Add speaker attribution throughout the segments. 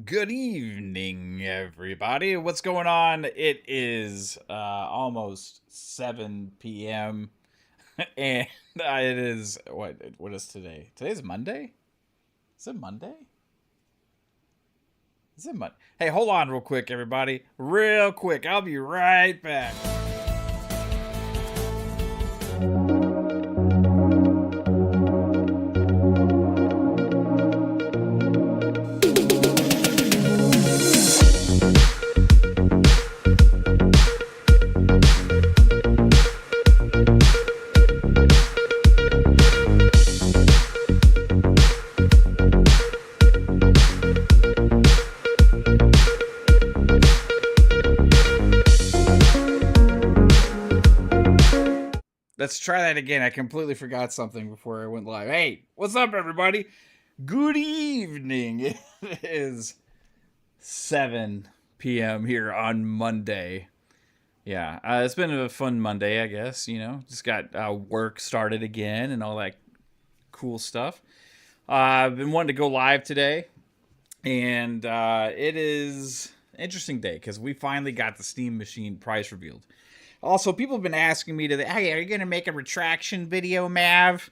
Speaker 1: Good evening, everybody. What's going on? It is almost 7 p.m. and it is what is today? Today's Monday? Is it Monday? Is it Monday? Hey, hold on real quick, everybody. Real quick. I'll be right back. Let's try that again. I completely forgot something before I went live. Hey, what's up, everybody? Good evening. It is 7 p.m. here on Monday. Yeah, it's been a fun Monday, I guess. Just got work started again and all that cool stuff. I've been wanting to go live today, and it is an interesting day because we finally got the Steam Machine price revealed. Also, people have been asking me hey, are you going to make a retraction video, Mav?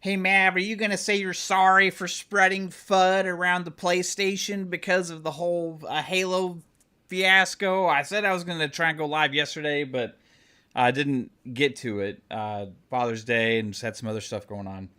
Speaker 1: Hey, Mav, are you going to say you're sorry for spreading FUD around the PlayStation because of the whole Halo fiasco? I said I was going to try and go live yesterday, but I didn't get to it. Father's Day and just had some other stuff going on.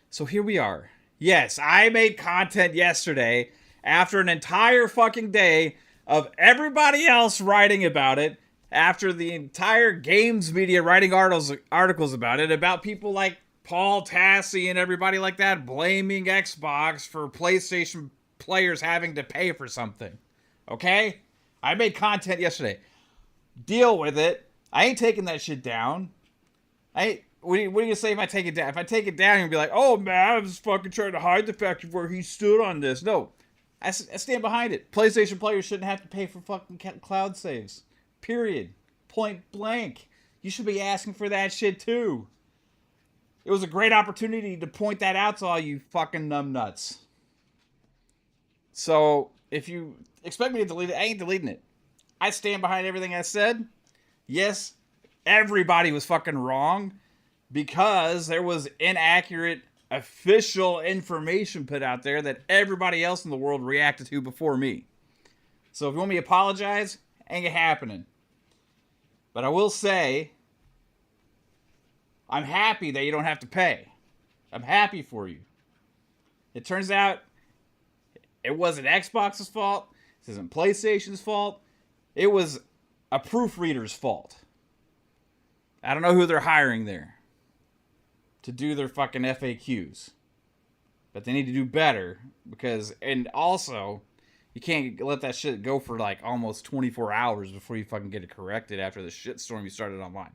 Speaker 1: So here we are. Yes, I made content yesterday after an entire fucking day of everybody else writing about it. After the entire games media writing articles about it, about people like Paul Tassi and everybody like that blaming Xbox for PlayStation players having to pay for something. Okay? I made content yesterday. Deal with it. I ain't taking that shit down. What do you say if I take it down? If I take it down, you'll be like, oh, man, I was fucking trying to hide the fact of where he stood on this. No. I stand behind it. PlayStation players shouldn't have to pay for fucking cloud saves. Period. Point blank. You should be asking for that shit too. It was a great opportunity to point that out to all you fucking numbnuts. So, if you expect me to delete it, I ain't deleting it. I stand behind everything I said. Yes, everybody was fucking wrong because there was inaccurate official information put out there that everybody else in the world reacted to before me. So, if you want me to apologize, ain't it happening. But I will say, I'm happy that you don't have to pay. I'm happy for you. It turns out it wasn't Xbox's fault. This isn't PlayStation's fault. It was a proofreader's fault. I don't know who they're hiring there to do their fucking FAQs. But they need to do better because, and also, you can't let that shit go for like almost 24 hours before you fucking get it corrected after the shitstorm you started online.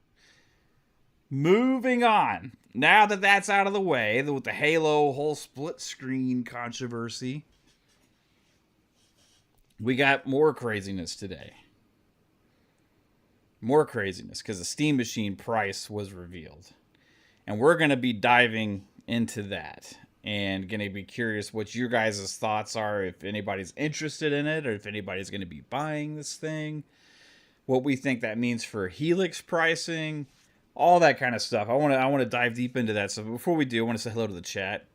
Speaker 1: Moving on. Now that that's out of the way, with the Halo whole split screen controversy, we got more craziness today. More craziness because the Steam Machine price was revealed. And we're going to be diving into that. And going to be curious what your guys' thoughts are, if anybody's interested in it, or if anybody's going to be buying this thing. What we think that means for Helix pricing, all that kind of stuff. I want to dive deep into that. So before we do, I want to say hello to the chat.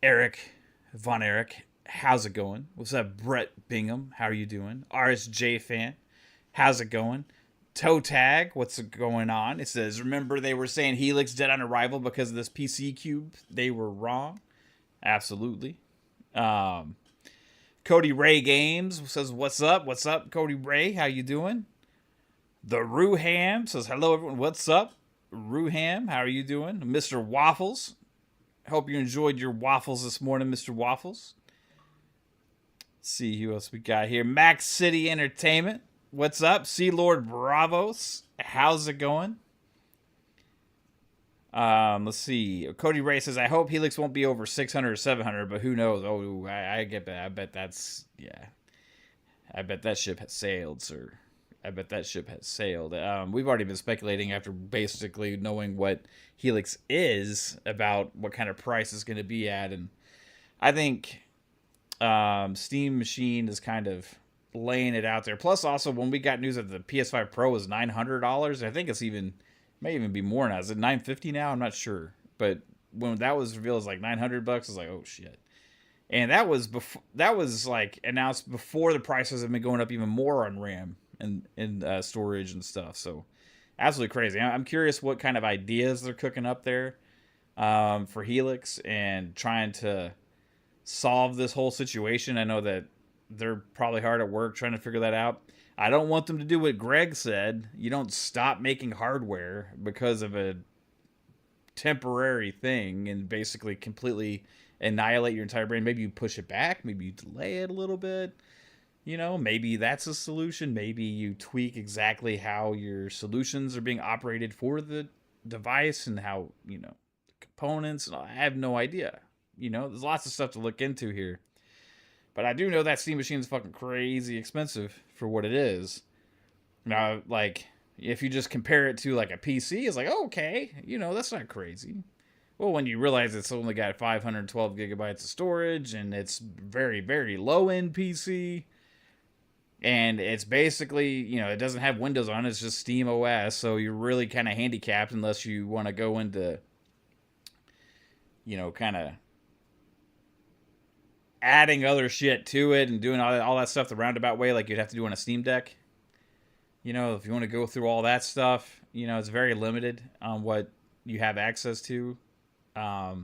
Speaker 1: Eric, Von Eric, how's it going? What's up, Brett Bingham? How are you doing? RSJ fan, how's it going? Toe Tag, what's going on? It says, remember they were saying Helix dead on arrival because of this PC cube? They were wrong. Absolutely. Cody Ray Games says, what's up? What's up, Cody Ray? How you doing? The Ruham says, hello, everyone. What's up? Ruham, how are you doing? Mr. Waffles. Hope you enjoyed your waffles this morning, Mr. Waffles. Let's see who else we got here. Max City Entertainment. What's up? Sea Lord Bravos. How's it going? Let's see. Cody Ray says, I hope Helix won't be over 600 or 700, but who knows? Oh, I get that. I bet that's, yeah. I bet that ship has sailed, sir. I bet that ship has sailed. We've already been speculating after basically knowing what Helix is about what kind of price it's going to be at. And I think Steam Machine is kind of laying it out there. Plus, also when we got news that the PS5 Pro was $900, I think it's even may even be more now. Is it $950 now? I'm not sure, but when that was revealed as like $900, I was like, oh shit. And that was before that was like announced before the prices have been going up even more on RAM and storage and stuff. So absolutely crazy. I'm curious what kind of ideas they're cooking up there for Helix and trying to solve this whole situation. I know that they're probably hard at work trying to figure that out. I don't want them to do what Greg said. You don't stop making hardware because of a temporary thing and basically completely annihilate your entire brain. Maybe you push it back, maybe you delay it a little bit. You know, maybe that's a solution. Maybe you tweak exactly how your solutions are being operated for the device and how, components. I have no idea. There's lots of stuff to look into here. But I do know that Steam Machine is fucking crazy expensive for what it is. Now, like, if you just compare it to like a PC, it's like, oh, okay, that's not crazy. Well, when you realize it's only got 512 gigabytes of storage and it's very, very low end PC, and it's basically, it doesn't have Windows on it, it's just Steam OS, so you're really kind of handicapped unless you want to go into, kind of adding other shit to it and doing all that stuff the roundabout way like you'd have to do on a Steam Deck. If you want to go through all that stuff, it's very limited on what you have access to. I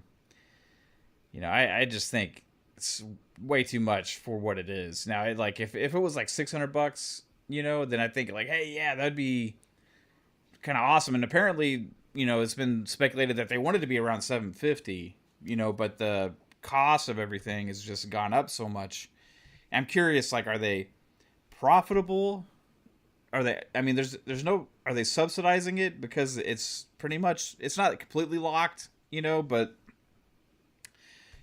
Speaker 1: just think it's way too much for what it is. Now, like if it was like $600, then I think like, hey, yeah, that'd be kind of awesome. And apparently, it's been speculated that they wanted to be around $750, but the cost of everything has just gone up so much. I'm curious, like, are they profitable? Are they? I mean, there's no. Are they subsidizing it because it's pretty much it's not completely locked, but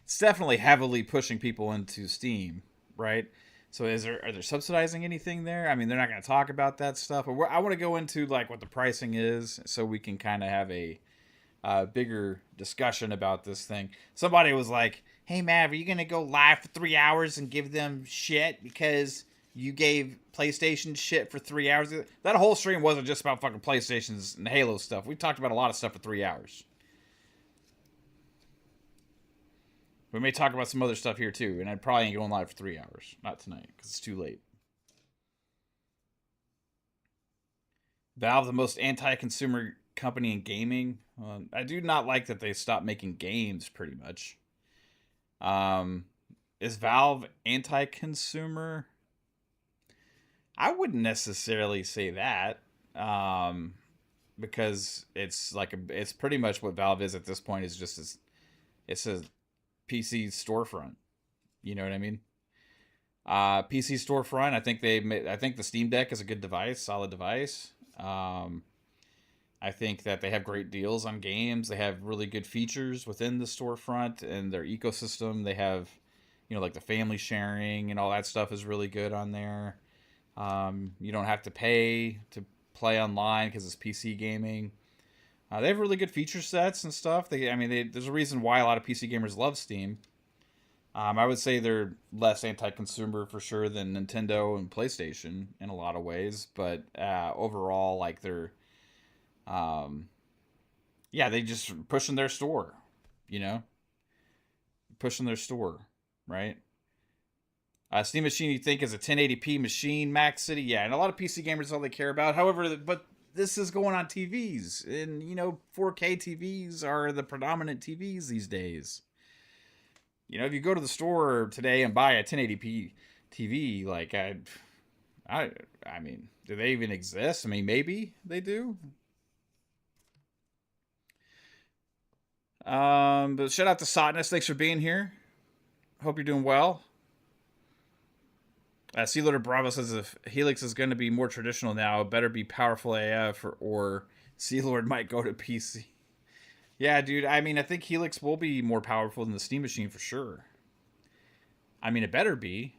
Speaker 1: it's definitely heavily pushing people into Steam, right? So are they subsidizing anything there? I mean, they're not going to talk about that stuff, but I want to go into like what the pricing is so we can kind of have a bigger discussion about this thing. Somebody was like, "Hey, Mav, are you going to go live for 3 hours and give them shit because you gave PlayStation shit for 3 hours?" That whole stream wasn't just about fucking PlayStations and Halo stuff. We talked about a lot of stuff for 3 hours. We may talk about some other stuff here too, and I probably ain't going live for 3 hours. Not tonight, because it's too late. Valve, the most anti-consumer company in gaming. I do not like that they stopped making games, pretty much. Is Valve anti-consumer? I wouldn't necessarily say that, because it's pretty much what Valve is at this point. Is just it's a PC storefront. You know what I mean? PC storefront. I think the Steam Deck is a good device, solid device. I think that they have great deals on games. They have really good features within the storefront and their ecosystem. They have, like the family sharing and all that stuff is really good on there. You don't have to pay to play online because it's PC gaming. They have really good feature sets and stuff. There's a reason why a lot of PC gamers love Steam. I would say they're less anti-consumer for sure than Nintendo and PlayStation in a lot of ways, but overall, like they're, they just pushing their store, pushing their store, right? Steam Machine, you think is a 1080p machine, Max City, yeah, and a lot of PC gamers is all they care about. However, but this is going on TVs, and 4K TVs are the predominant TVs these days. If you go to the store today and buy a 1080p TV, like I mean, do they even exist? I mean, maybe they do. But shout out to Sotness. Thanks for being here. Hope you're doing well. Sea Loader Bravo says if Helix is going to be more traditional now, it better be powerful AF or Sea Lord might go to PC. Yeah, dude. I mean, I think Helix will be more powerful than the Steam Machine for sure. I mean, it better be,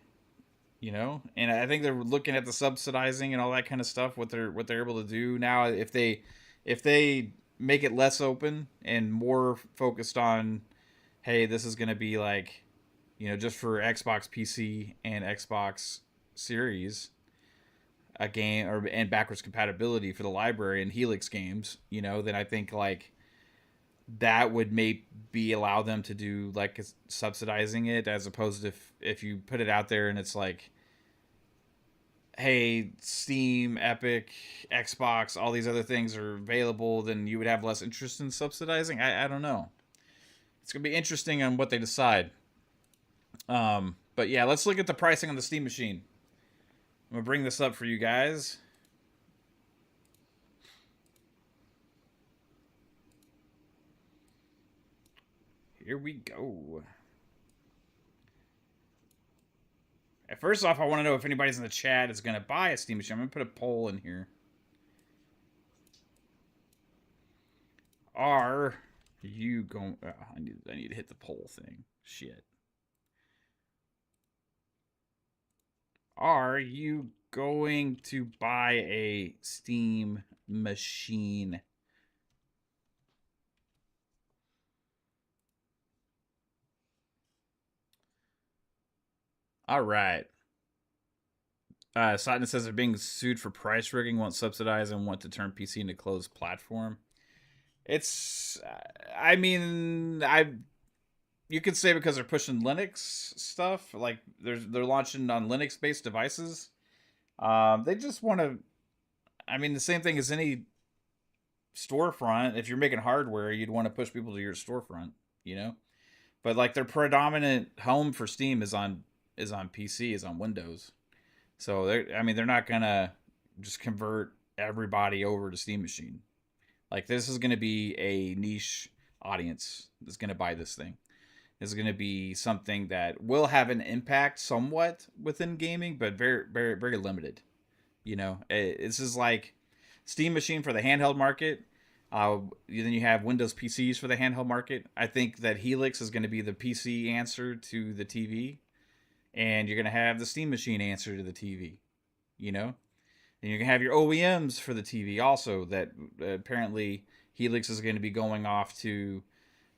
Speaker 1: And I think they're looking at the subsidizing and all that kind of stuff. What they're able to do now, if they make it less open and more focused on, hey, this is going to be like, just for Xbox PC and Xbox Series, a game and backwards compatibility for the library and Helix games, then I think like that would maybe allow them to do like subsidizing it, as opposed to if you put it out there and it's like, hey, Steam, Epic, Xbox, all these other things are available, then you would have less interest in subsidizing. I don't know. It's gonna be interesting on what they decide. But yeah, let's look at the pricing on the Steam machine. I'm gonna bring this up for you guys. Here we go. First off, I want to know if anybody's in the chat is going to buy a Steam machine. I'm going to put a poll in here. Are you going... Oh, I need to hit the poll thing. Shit. Are you going to buy a Steam machine? All right. Sutton says they're being sued for price rigging, won't subsidize, and want to turn PC into closed platform. It's, I mean, you could say because they're pushing Linux stuff, like they're launching on Linux-based devices. They just want to. I mean, the same thing as any storefront. If you're making hardware, you'd want to push people to your storefront, But like their predominant home for Steam is on PC, is on Windows. So they're not gonna just convert everybody over to Steam Machine. Like this is gonna be a niche audience that's gonna buy this thing. This is gonna be something that will have an impact somewhat within gaming, but very, very, very limited. This is like Steam Machine for the handheld market. Then you have Windows PCs for the handheld market. I think that Helix is going to be the PC answer to the TV, and you're going to have the Steam Machine answer to the TV. And you're going to have your OEMs for the TV also. That apparently Helix is going to be going off to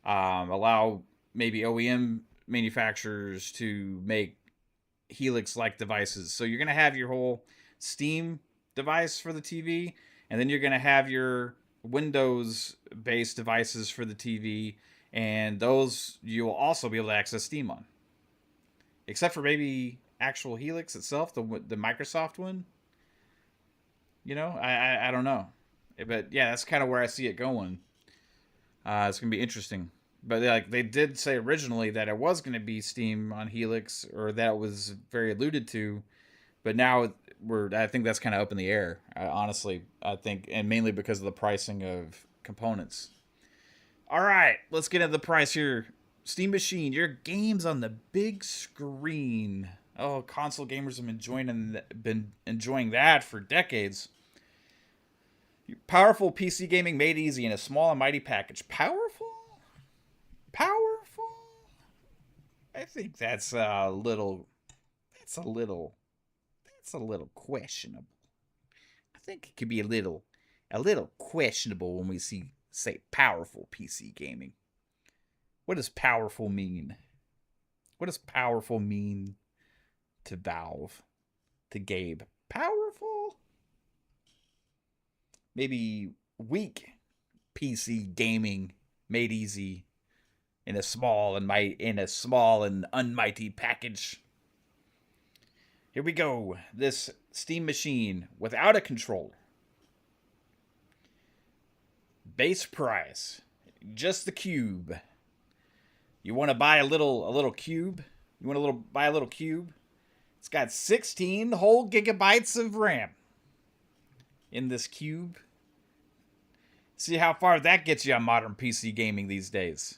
Speaker 1: allow maybe OEM manufacturers to make Helix-like devices. So you're going to have your whole Steam device for the TV, and then you're going to have your Windows-based devices for the TV, and those you will also be able to access Steam on. Except for maybe actual Helix itself, the Microsoft one. I don't know. But yeah, that's kind of where I see it going. It's going to be interesting. But like they did say originally that it was going to be Steam on Helix, or that was very alluded to. But now I think that's kind of up in the air. Honestly, I think, and mainly because of the pricing of components. All right, let's get into the price here. Steam Machine, your games on the big screen. Oh, console gamers have been enjoying that for decades. Powerful PC gaming made easy in a small and mighty package. Powerful? I think that's a little questionable. I think it could be a little questionable when we say powerful PC gaming. What does powerful mean? What does powerful mean to Valve? To Gabe? Powerful? Maybe weak PC gaming made easy in a small and unmighty package. Here we go. This Steam Machine without a controller. Base price, just the cube. You want to buy a little cube? You want to buy a little cube? It's got 16 whole gigabytes of RAM in this cube. See how far that gets you on modern PC gaming these days.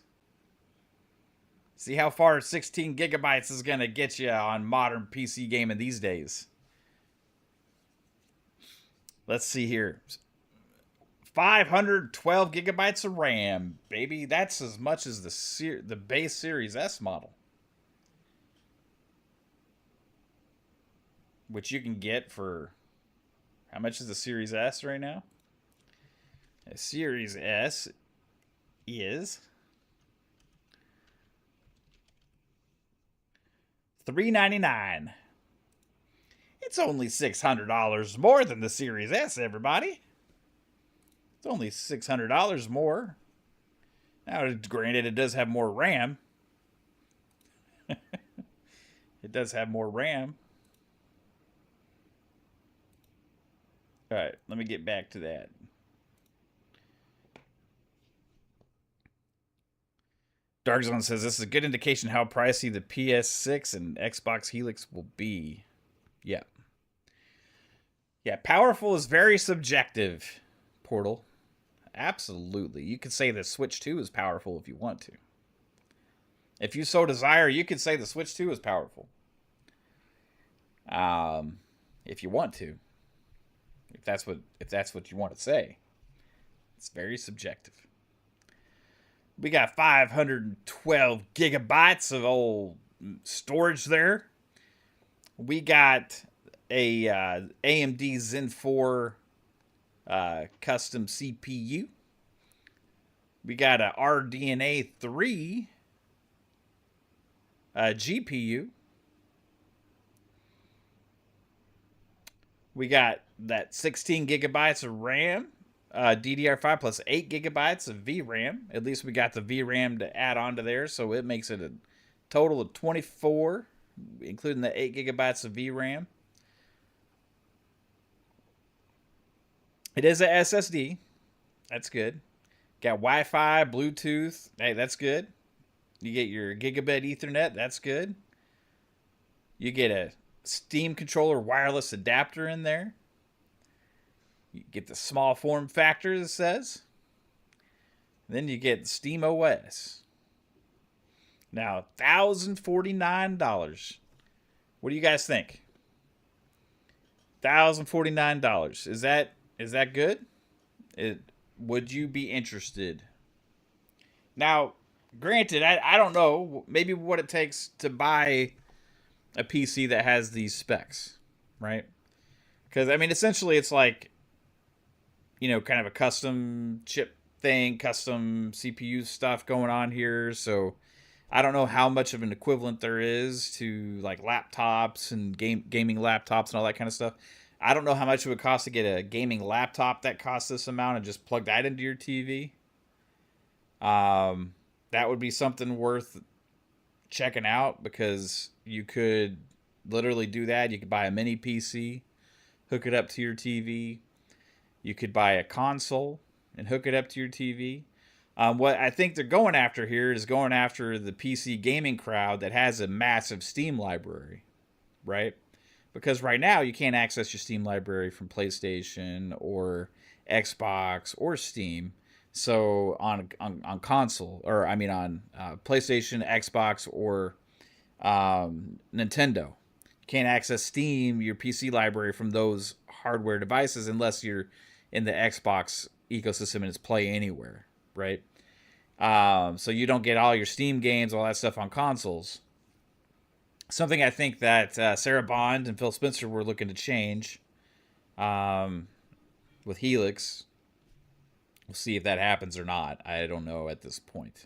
Speaker 1: See how far 16 gigabytes is going to get you on modern PC gaming these days. Let's see here. 512 gigabytes of RAM, baby. That's as much as the base Series S model, which you can get for, how much is the Series S right now? The Series S is $399. It's only $600 more than the Series S, everybody. It's only $600 more. Now, granted, it does have more RAM. It does have more RAM. All right, let me get back to that. Dark Zone says this is a good indication how pricey the PS6 and Xbox Helix will be. Yeah. Yeah, powerful is very subjective, Portal. Absolutely. You could say the Switch 2 is powerful if you want to. If you so desire, you could say the Switch 2 is powerful. If you want to. If that's what you want to say. It's very subjective. We got 512 gigabytes of old storage there. We got a AMD Zen 4 custom CPU. We got a RDNA 3 GPU. We got that 16 gigabytes of RAM, DDR5 plus 8 gigabytes of VRAM. At least we got the VRAM to add on to there, so it makes it a total of 24, including the 8 gigabytes of VRAM. It is a SSD. That's good. Got Wi-Fi, Bluetooth. Hey, that's good. You get your gigabit Ethernet. That's good. You get a Steam controller wireless adapter in there. You get the small form factor, it says. Then you get Steam OS. Now, $1,049. What do you guys think? $1,049. Is that good? Would you be interested? Now, granted, I don't know. Maybe what it takes to buy a PC that has these specs, right? Because, I mean, essentially it's like, kind of a custom chip thing, custom CPU stuff going on here. So I don't know how much of an equivalent there is to like laptops and gaming laptops and all that kind of stuff. I don't know how much it would cost to get a gaming laptop that costs this amount and just plug that into your TV. That would be something worth checking out because you could literally do that. You could buy a mini PC, hook it up to your TV. You could buy a console and hook it up to your TV. What I think they're going after here is going after the PC gaming crowd that has a massive Steam library, right? Because right now you can't access your Steam library from PlayStation or Xbox or Steam. So on console, or I mean on PlayStation, Xbox, or Nintendo, you can't access Steam, your PC library, from those hardware devices unless you're in the Xbox ecosystem and it's Play Anywhere, right? So you don't get all your Steam games, all that stuff on consoles. Something I think that Sarah Bond and Phil Spencer were looking to change with Helix. We'll see if that happens or not. I don't know at this point.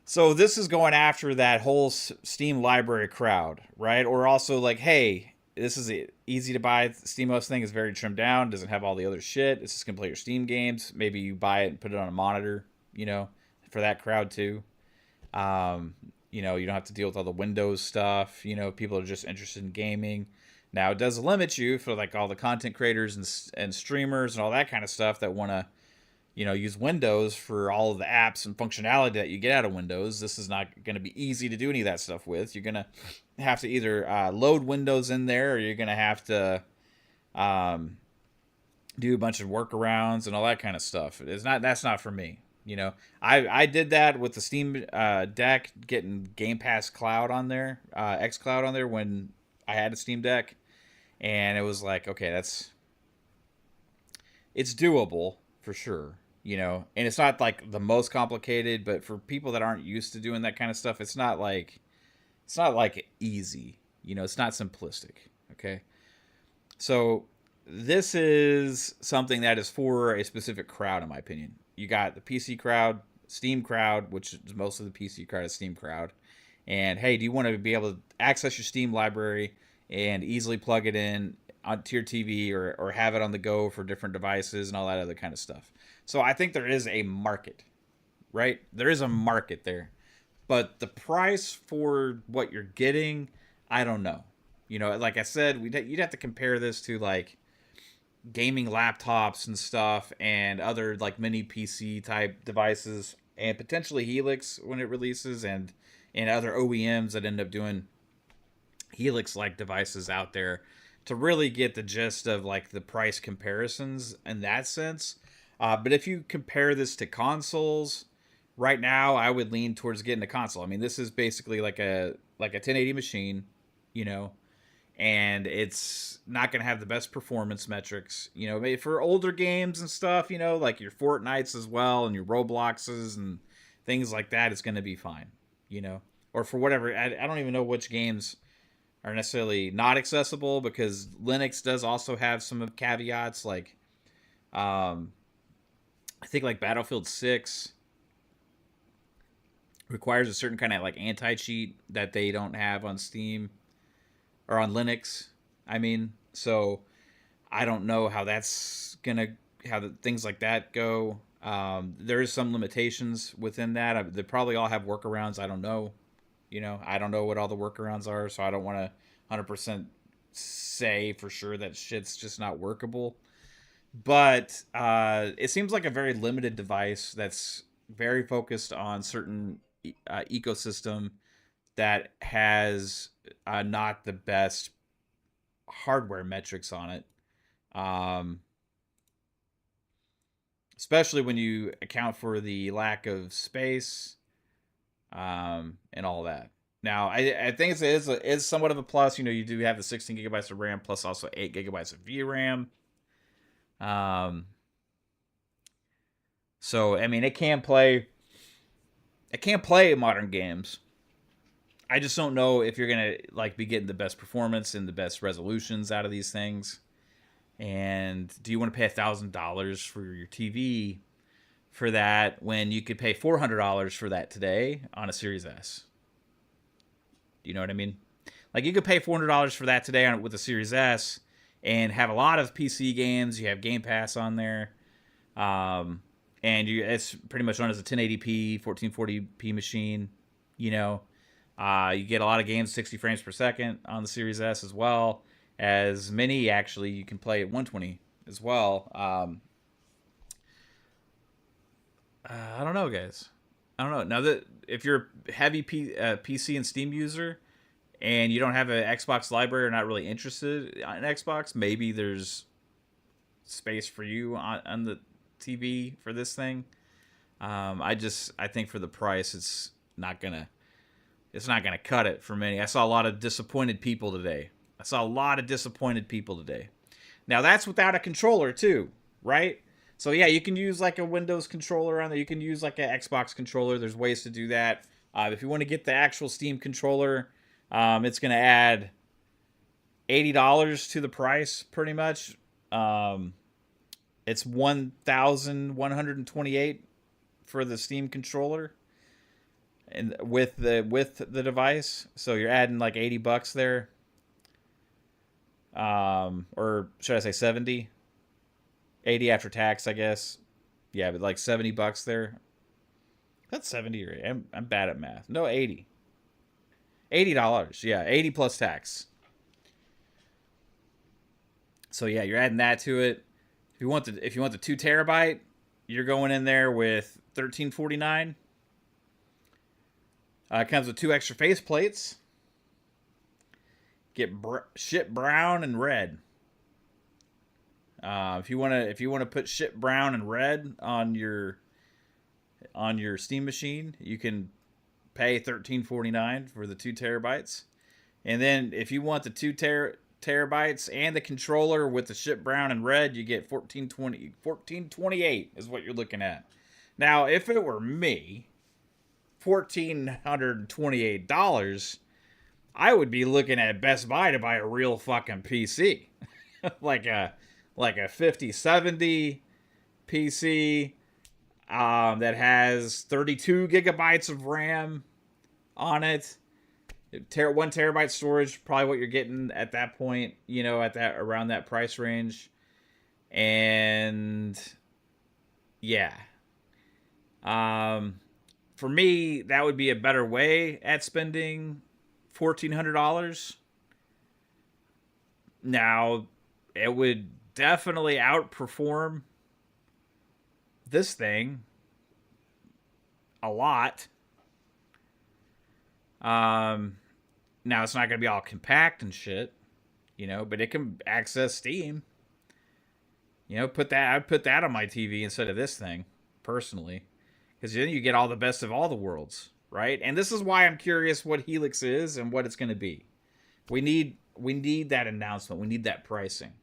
Speaker 1: So this is going after that whole Steam library crowd, right? Or also like, hey, this is easy to buy. The SteamOS thing is very trimmed down. Doesn't have all the other shit. It's just going to play your Steam games. Maybe you buy it and put it on a monitor, for that crowd too. You don't have to deal with all the Windows stuff. People are just interested in gaming. Now, it does limit you for like all the content creators and streamers and all that kind of stuff that want to, use Windows for all of the apps and functionality that you get out of Windows. This is not going to be easy to do any of that stuff with. You're going to have to either load Windows in there, or you're going to have to do a bunch of workarounds and all that kind of stuff. That's not for me. I did that with the Steam Deck, getting Game Pass Cloud on there, xCloud on there when I had a Steam Deck. And it was like, okay, it's doable for sure, and it's not like the most complicated, but for people that aren't used to doing that kind of stuff, it's not like easy, it's not simplistic. Okay. So this is something that is for a specific crowd, in my opinion. You got the PC crowd, Steam crowd, which is most of the PC crowd is Steam crowd. And hey, do you want to be able to access your Steam library and easily plug it in onto your TV, or have it on the go for different devices and all that other kind of stuff. So I think there is a market, right? There is a market there. But the price for what you're getting, I don't know. Like I said, you'd have to compare this to like gaming laptops and stuff and other like mini PC type devices, and potentially Helix when it releases, and other OEMs that end up doing Helix like devices out there, to really get the gist of like the price comparisons in that sense. But if you compare this to consoles, right now I would lean towards getting a console. I mean, this is basically like a 1080 machine, you know, and it's not going to have the best performance metrics, maybe for older games and stuff, like your Fortnites as well and your Robloxes and things like that. It's going to be fine, or for whatever. I don't even know which games are necessarily not accessible, because Linux does also have some caveats, like I think like Battlefield 6 requires a certain kind of like anti-cheat that they don't have on Steam or on Linux. I mean, so I don't know how that's gonna how things like that go. There is some limitations within that. They probably all have workarounds. I don't know. I don't know what all the workarounds are, so I don't want to 100% say for sure that shit's just not workable. But it seems like a very limited device that's very focused on certain ecosystem that has not the best hardware metrics on it. Um, Especially when you account for the lack of space and all that. Now, I think it's somewhat of a plus. You do have the 16 gigabytes of RAM plus also 8 gigabytes of VRAM. So I mean, it can play modern games. I just don't know if you're gonna like be getting the best performance and the best resolutions out of these things. And do you want to pay $1,000 for your TV for that when you could pay $400 for that today on a Series S? Do you know what I mean? Like, you could pay $400 for that today with a Series S and have a lot of PC games. You have Game Pass on there, and it's pretty much run as a 1080p, 1440p machine. You get a lot of games 60 frames per second on the Series S, as well as many actually you can play at 120 as well. I don't know, guys. I don't know. Now that if you're a heavy PC and Steam user and you don't have an Xbox library or not really interested in Xbox, maybe there's space for you on the TV for this thing. I think for the price, it's not gonna cut it for many. I saw a lot of disappointed people today. Now that's without a controller too, right? So yeah, you can use like a Windows controller on there. You can use like an Xbox controller. There's ways to do that. If you want to get the actual Steam controller, it's going to add $80 to the price, pretty much. It's $1,128 for the Steam controller, and with the device. So you're adding like $80 there, or should I say 70? 80 after tax, I guess. Yeah, but like $70 there. That's 70 or I'm bad at math. No, 80. $80. Yeah, 80 plus tax. So yeah, you're adding that to it. If you want the 2 terabyte, you're going in there with $13.49. It comes with 2 extra face plates. Get shit brown and red. If you want to put shit brown and red on your Steam machine, you can pay $13.49 for the 2 terabytes. And then if you want the 2 terabytes and the controller with the shit brown and red, you get $14.28 is what you're looking at. Now, if it were me, $1,428, I would be looking at Best Buy to buy a real fucking PC. like a 5070 PC that has 32 gigabytes of RAM on it, 1 terabyte storage, probably what you're getting at that point, at that around that price range. And yeah. For me, that would be a better way at spending $1,400. Now, it would definitely outperform this thing a lot. Now it's not going to be all compact and shit, but it can access Steam. I'd put that on my TV instead of this thing, personally, because then you get all the best of all the worlds, right? And this is why I'm curious what Helix is and what it's going to be. We need that announcement. We need that pricing.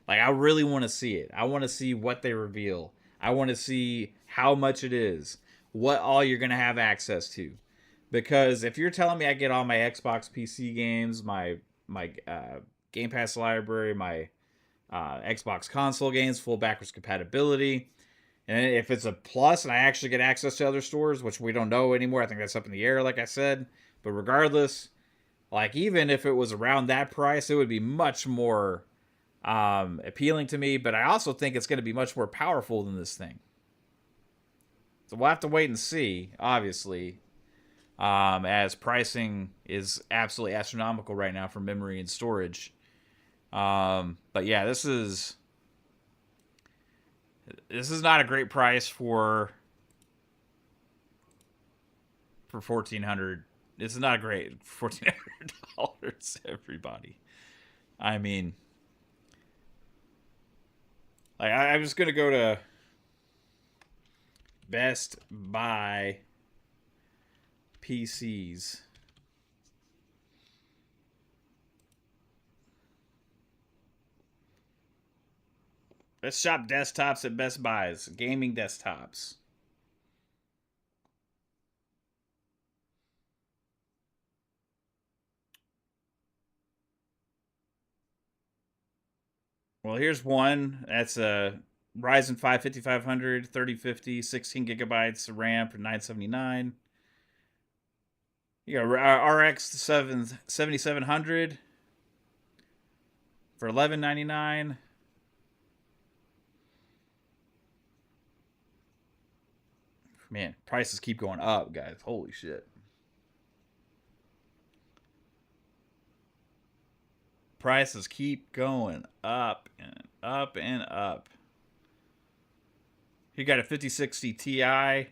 Speaker 1: Like, I really want to see it. I want to see what they reveal. I want to see how much it is, what all you're going to have access to. Because if you're telling me I get all my Xbox PC games, my Game Pass library, my Xbox console games, full backwards compatibility, and if it's a plus and I actually get access to other stores, which we don't know anymore, I think that's up in the air, like I said. But regardless, like, even if it was around that price, it would be much more appealing to me. But I also think it's going to be much more powerful than this thing. So we'll have to wait and see, obviously, as pricing is absolutely astronomical right now for memory and storage. But yeah, this is not a great price for $1,400. This is not great. $1,400, everybody. I mean, like, I'm just gonna go to Best Buy PCs. Let's shop desktops at Best Buy's. Gaming desktops. Well, here's one. That's a Ryzen 5 5500, 3050, 16 gigabytes of RAM for $979. You got RX 7700 for $1199. Man, prices keep going up, guys. Holy shit. Prices keep going up and up and up. You got a 5060 Ti.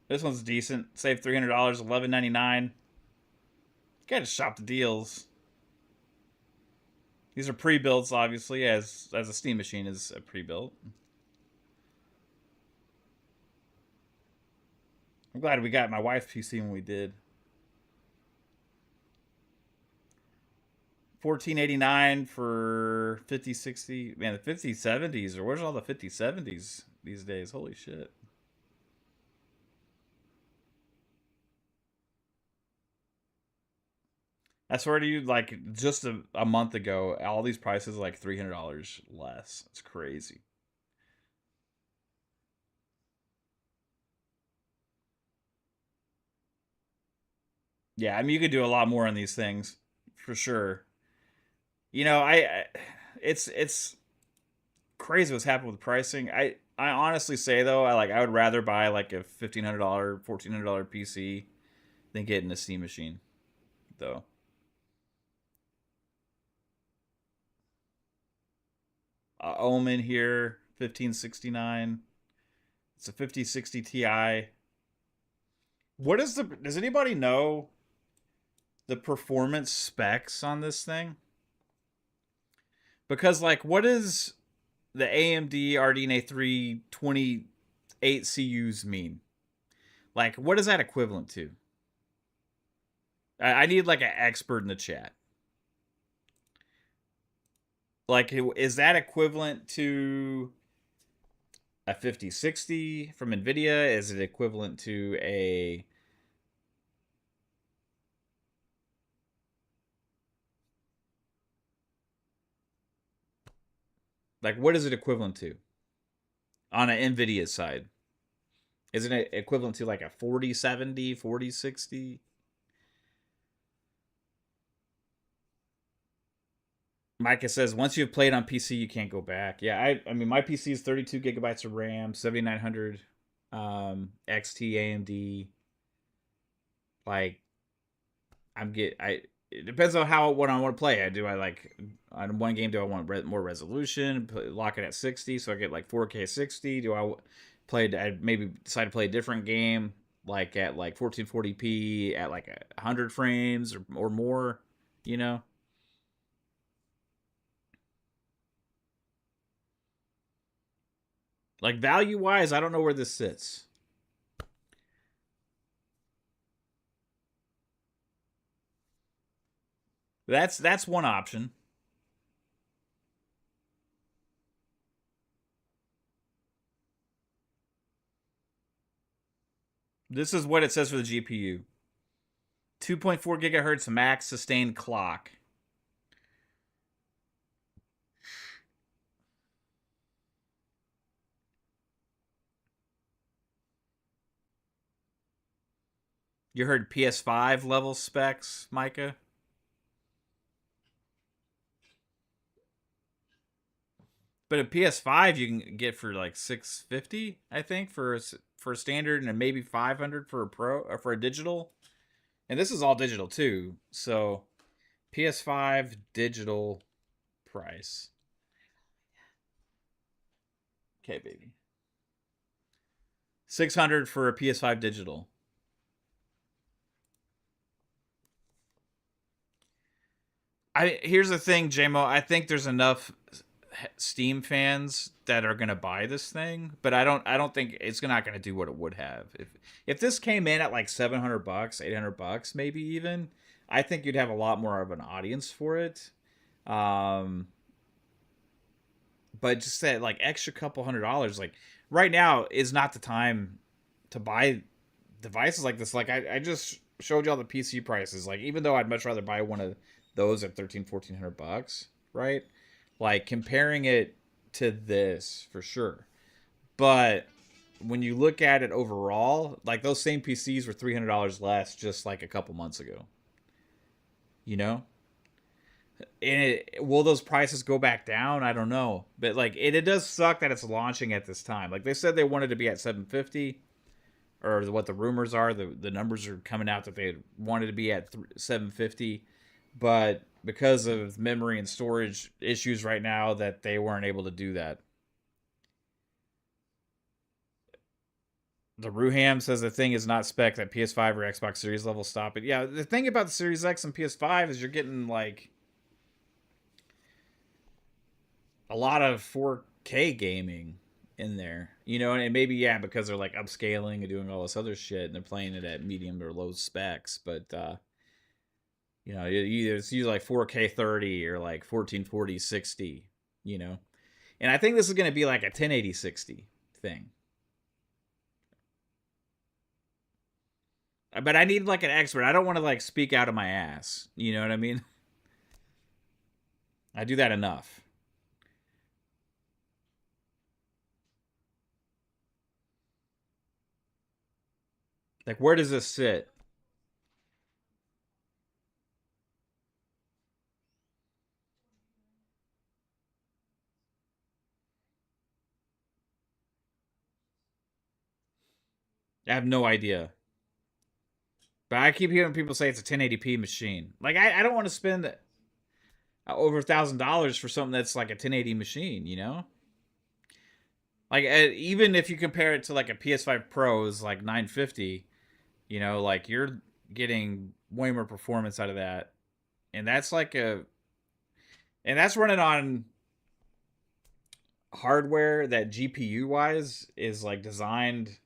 Speaker 1: This one's decent. Save $300, $1199. Gotta shop the deals. These are pre-builds, obviously, as a Steam machine is a pre-built. I'm glad we got my wife's PC when we did. $14.89 for 5060. Man, the 5070s, or where's all the 5070s these days? Holy shit. I swear to you, like, just a month ago, all these prices are like $300 less. It's crazy. Yeah, I mean, you could do a lot more on these things, for sure. It's crazy what's happened with pricing. I honestly say though, I would rather buy like a $1,500, $1,400 PC than getting a Steam machine, though. Omen here, 1569. It's a 5060 Ti. What is the? Does anybody know the performance specs on this thing? Because, like, what is the AMD RDNA 3 28 CUs mean? Like, what is that equivalent to? I need like an expert in the chat. Like, is that equivalent to a 5060 from NVIDIA? Is it equivalent to a what is it equivalent to on an NVIDIA side? Isn't it equivalent to like a 4070, 4060? Micah says once you've played on PC, you can't go back. Yeah, I mean my PC is 32 gigabytes of RAM, 7900 XT AMD. Like I'm get I it depends on how what I want to play. I like on one game, do I want more resolution, lock it at 60 so I get like 4K 60? Do I play I maybe decide to play a different game like at like 1440p at like 100 frames or more, you know? Like value wise, I don't know where this sits. That's one option. This is what it says for the GPU. 2.4 gigahertz max sustained clock. You heard PS5 level specs, Micah? But a PS5 you can get for like 650, I think, for a standard, and maybe 500 for a pro or for a digital. And this is all digital too. So PS5 digital price. Okay, baby. 600 for a PS5 digital. I Here's the thing, JMO. I think there's enough Steam fans that are gonna buy this thing, but I don't think it's not gonna do what it would have if this came in at like $700, $800, maybe even. I think you'd have a lot more of an audience for it. Um, but just that like extra couple $100, like right now is not the time to buy devices like this. Like I just showed you all the PC prices. Like even though I'd much rather buy one of those at 13, $1,400, right? Like comparing it to this for sure. But when you look at it overall, like those same PCs were $300 less just like a couple months ago. You know, and will those prices go back down? I don't know, but like it does suck that it's launching at this time. Like they said they wanted to be at 750, or what the rumors are. The numbers are coming out that they wanted to be at 750, but because of memory and storage issues right now, that they weren't able to do that. The Ruham says the thing is not spec at PS5 or Xbox Series level. Stop it. Yeah, the thing about the Series X and PS5 is you're getting like a lot of 4K gaming in there, you know, and maybe yeah because they're like upscaling and doing all this other shit and they're playing it at medium or low specs, but you know, it's usually like 4K 30 or like 1440 60, you know, and I think this is going to be like a 1080 60 thing. But I need like an expert. I don't want to like speak out of my ass. You know what I mean? I do that enough. Like, where does this sit? I have no idea. But I keep hearing people say it's a 1080p machine. Like, I don't want to spend over $1,000 for something that's like a 1080 machine. You know, like even if you compare it to like a PS5 Pro's like 950, you know, like you're getting way more performance out of that, and that's like a and that's running on hardware that GPU wise is like designed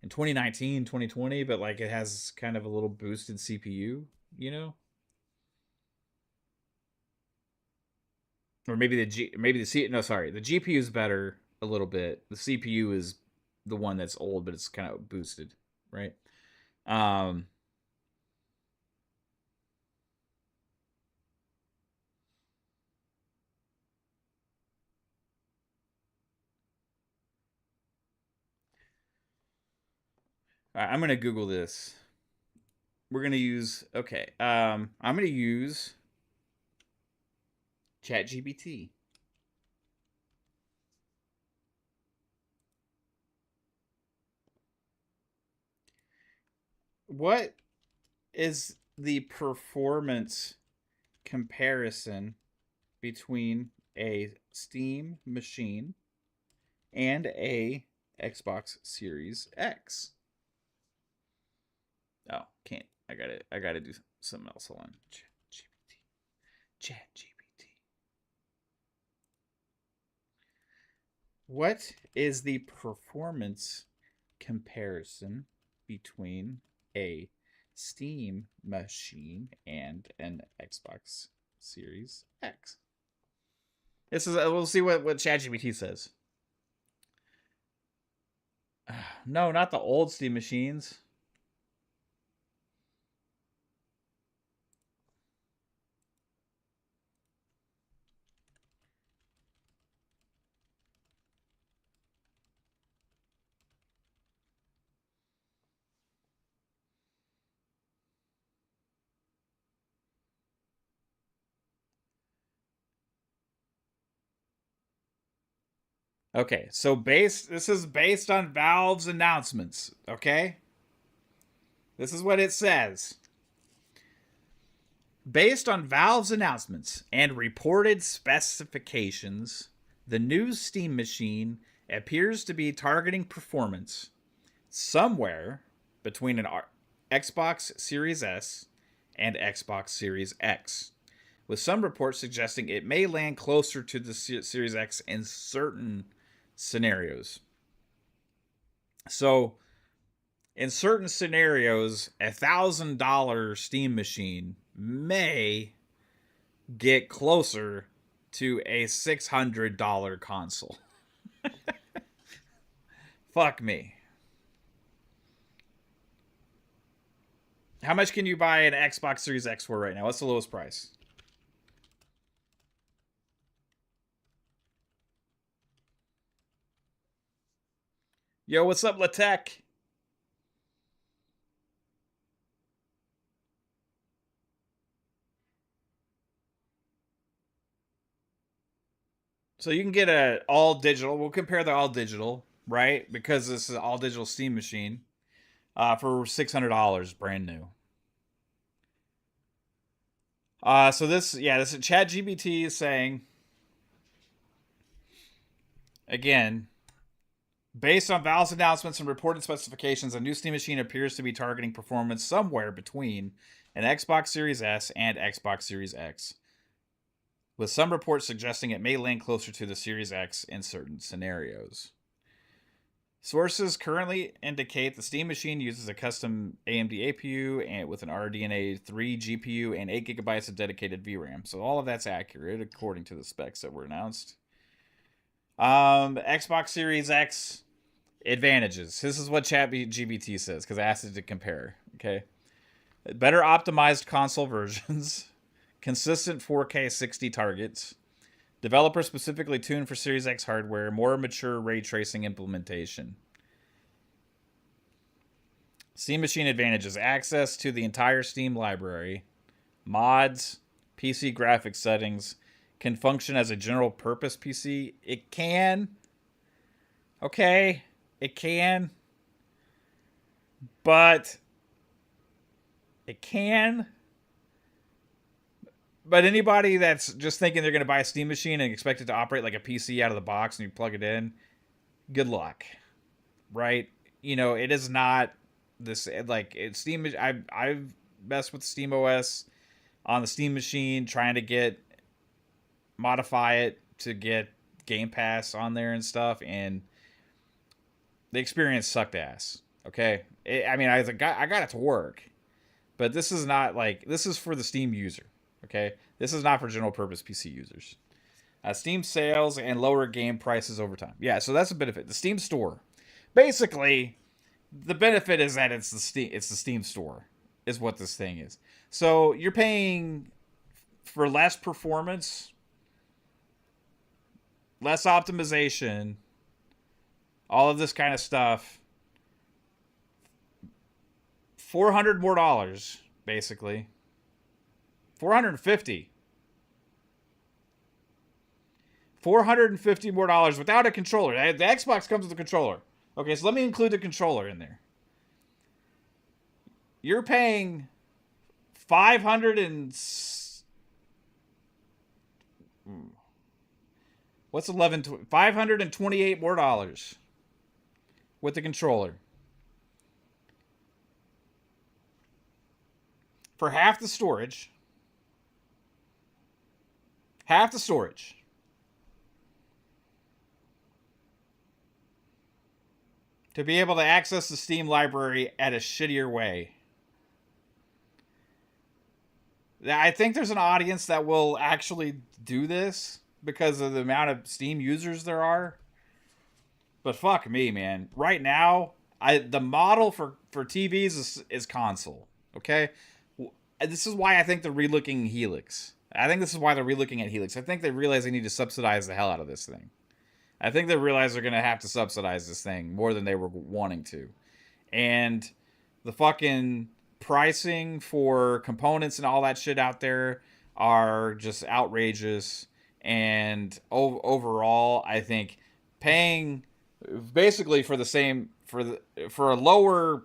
Speaker 1: in 2019, 2020, but like it has kind of a little boosted CPU, you know? Or maybe maybe the C no sorry, the GPU is better a little bit. The CPU is the one that's old, but it's kind of boosted, right? Um I'm gonna Google this. We're gonna use I'm gonna use ChatGPT. What is the performance comparison between a Steam machine and a Xbox Series X? Oh, can't. I gotta do something else. Hold on. Chat GPT. What is the performance comparison between a Steam machine and an Xbox Series X? This is we'll see what ChatGPT says. No, not the old Steam machines. Okay, so this is based on Valve's announcements, okay? This is what it says. Based on Valve's announcements and reported specifications, the new Steam machine appears to be targeting performance somewhere between an Xbox Series S and Xbox Series X, with some reports suggesting it may land closer to the Series X in certain scenarios. So, in certain scenarios, $1,000 Steam machine may get closer to a $600 console. Fuck me. How much can you buy an Xbox Series X for right now? What's the lowest price? Yo, what's up, Latech? So you can get a all digital. We'll compare the all digital, right? Because this is an all digital Steam machine for $600 brand new. So this ChatGPT is saying again, based on Valve's announcements and reported specifications, a new Steam machine appears to be targeting performance somewhere between an Xbox Series S and Xbox Series X, with some reports suggesting it may land closer to the Series X in certain scenarios. Sources currently indicate the Steam machine uses a custom AMD APU and with an RDNA 3 GPU and 8 gigabytes of dedicated VRAM. So all of that's accurate according to the specs that were announced. Xbox Series X advantages. This is what ChatGPT says because I asked it to compare. Okay, better optimized console versions, consistent 4K 60 targets, developer specifically tuned for Series X hardware, more mature ray tracing implementation. Steam Machine advantages: access to the entire Steam library, mods, PC graphics settings, can function as a general purpose PC. It can. Okay, it can. But it can. But anybody that's just thinking they're going to buy a Steam machine and expect it to operate like a PC out of the box and you plug it in, good luck. Right? You know, it is not this like it's Steam. I've messed with Steam OS on the Steam machine trying to modify it to get Game Pass on there and stuff, and the experience sucked ass. Okay, I got it to work, but this is not like this is for the Steam user. Okay, this is not for general purpose PC users. Steam sales and lower game prices over time. Yeah, so that's a benefit. The Steam store, basically, the benefit is that it's the Steam store is what this thing is. So you're paying for less performance, less optimization, all of this kind of stuff $400 more dollars, basically. 450. $450 more dollars without a controller. The Xbox comes with a controller. Okay, so let me include the controller in there. You're paying 500 and what's 11 $528 more dollars with the controller. For half the storage. Half the storage. To be able to access the Steam library at a shittier way. I think there's an audience that will actually do this because of the amount of Steam users there are. But fuck me, man. Right now, the model for TVs is console. Okay? This is why I think they're relooking Helix. I think this is why they're relooking at Helix. I think they realize they need to subsidize the hell out of this thing. I think they realize they're going to have to subsidize this thing more than they were wanting to. And the fucking pricing for components and all that shit out there are just outrageous. And overall, I think paying basically for the same, for a lower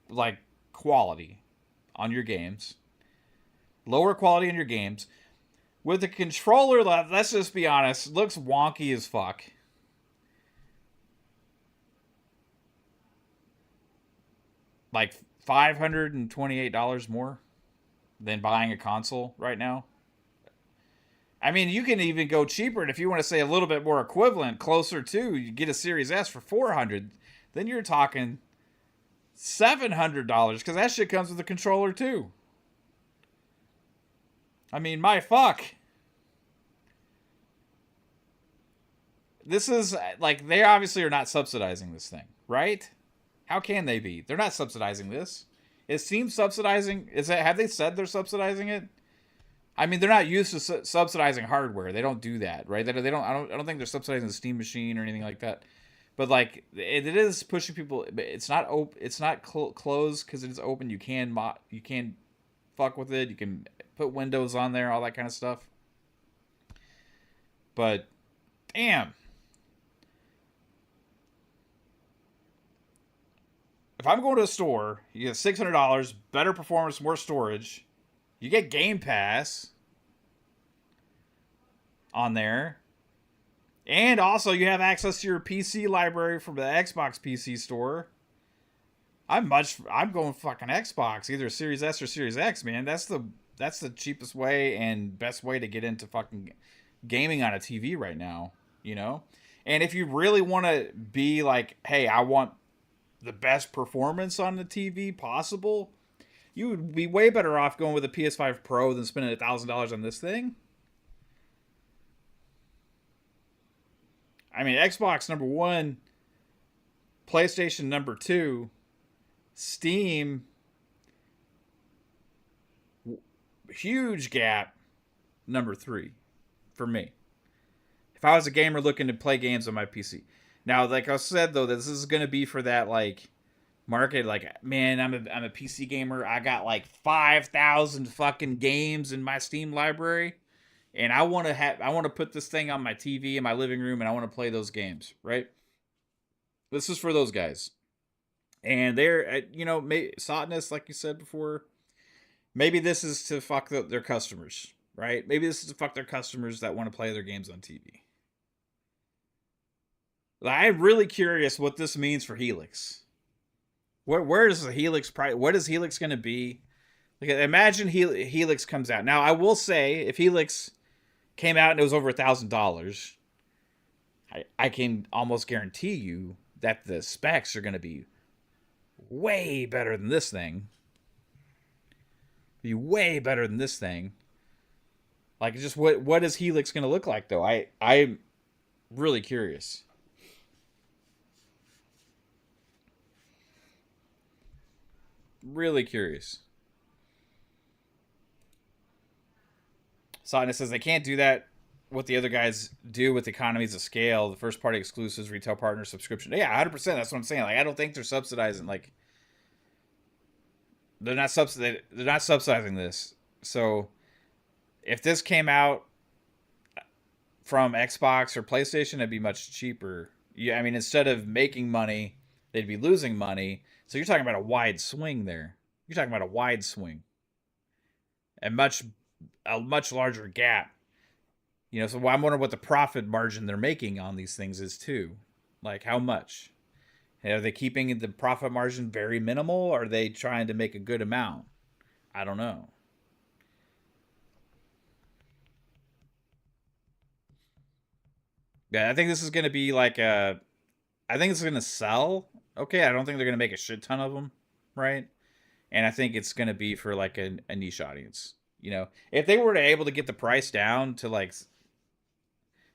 Speaker 1: like quality on your games, lower quality in your games, with the controller, let's just be honest, looks wonky as fuck. Like $528 more than buying a console right now. I mean, you can even go cheaper, and if you want to say a little bit more equivalent, closer to, you get a Series S for $400, then you're talking $700, because that shit comes with a controller too. I mean, my fuck. This is, like, they obviously are not subsidizing this thing, right? How can they be? They're not subsidizing this. Is Steam subsidizing? Have they said they're subsidizing it? I mean, they're not used to subsidizing hardware. They don't do that, right? They don't. I don't think they're subsidizing the Steam machine or anything like that. But like, it is pushing people. It's not open. It's not closed because it's open. You can fuck with it. You can put Windows on there, all that kind of stuff. But damn. If I'm going to a store, you get $600, better performance, more storage. You get Game Pass on there. And also you have access to your PC library from the Xbox PC store. I'm going fucking Xbox, either Series S or Series X, man. That's the cheapest way and best way to get into fucking gaming on a TV right now, you know? And if you really want to be like, hey, I want the best performance on the TV possible, you would be way better off going with a PS5 Pro than spending $1,000 on this thing. I mean, Xbox number 1, PlayStation number 2, Steam, huge gap, number 3 for me. If I was a gamer looking to play games on my PC. Now, like I said, though, this is going to be for that, like, market. Like, man, I'm a PC gamer. I got, like, 5,000 fucking games in my Steam library. And I want to put this thing on my TV in my living room, and I want to play those games, right? This is for those guys. And they're, Sotness, like you said before, maybe this is to fuck their customers, right? Maybe this is to fuck their customers that want to play their games on TV. I'm really curious what this means for Helix. Where is the Helix price? What is Helix going to be? Like, imagine Helix comes out. Now, I will say, if Helix came out and it was over $1,000, I can almost guarantee you that the specs are going to be way better than this thing. Be way better than this thing. Like, just what is Helix going to look like, though? I'm really curious. Really curious. Sotness says they can't do that. What the other guys do with economies of scale, the first party exclusives, retail partner subscription. Yeah, 100%. That's what I'm saying. Like, I don't think they're subsidizing. Like, they're not subsidizing this. So if this came out from Xbox or PlayStation, it'd be much cheaper. Yeah, I mean, instead of making money, they'd be losing money. So you're talking about a wide swing there. You're talking about a wide swing, and a much larger gap. So I'm wondering what the profit margin they're making on these things is too. Like how much? Are they keeping the profit margin very minimal? Or are they trying to make a good amount? I don't know. Yeah, I think this is going to be like a. I think it's going to sell. Okay, I don't think they're going to make a shit ton of them, right? And I think it's going to be for like a niche audience. If they were to able to get the price down to like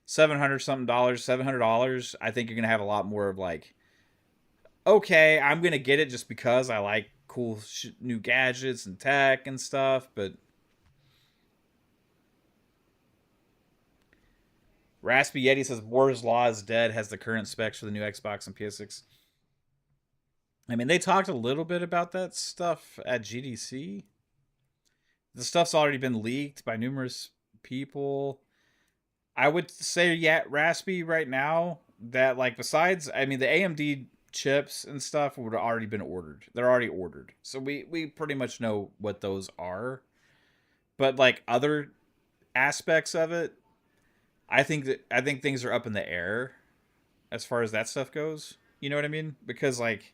Speaker 1: $700 something, $700, I think you're going to have a lot more of like, okay, I'm going to get it just because I like cool new gadgets and tech and stuff, but Raspy Yeti says Moore's Law is dead, has the current specs for the new Xbox and PS6. I mean, they talked a little bit about that stuff at GDC. The stuff's already been leaked by numerous people. I would say, yeah, Raspy right now, that like besides, I mean, the AMD chips and stuff would have already been ordered. They're already ordered. So we pretty much know what those are. But like other aspects of it, I think things are up in the air as far as that stuff goes. You know what I mean? Because like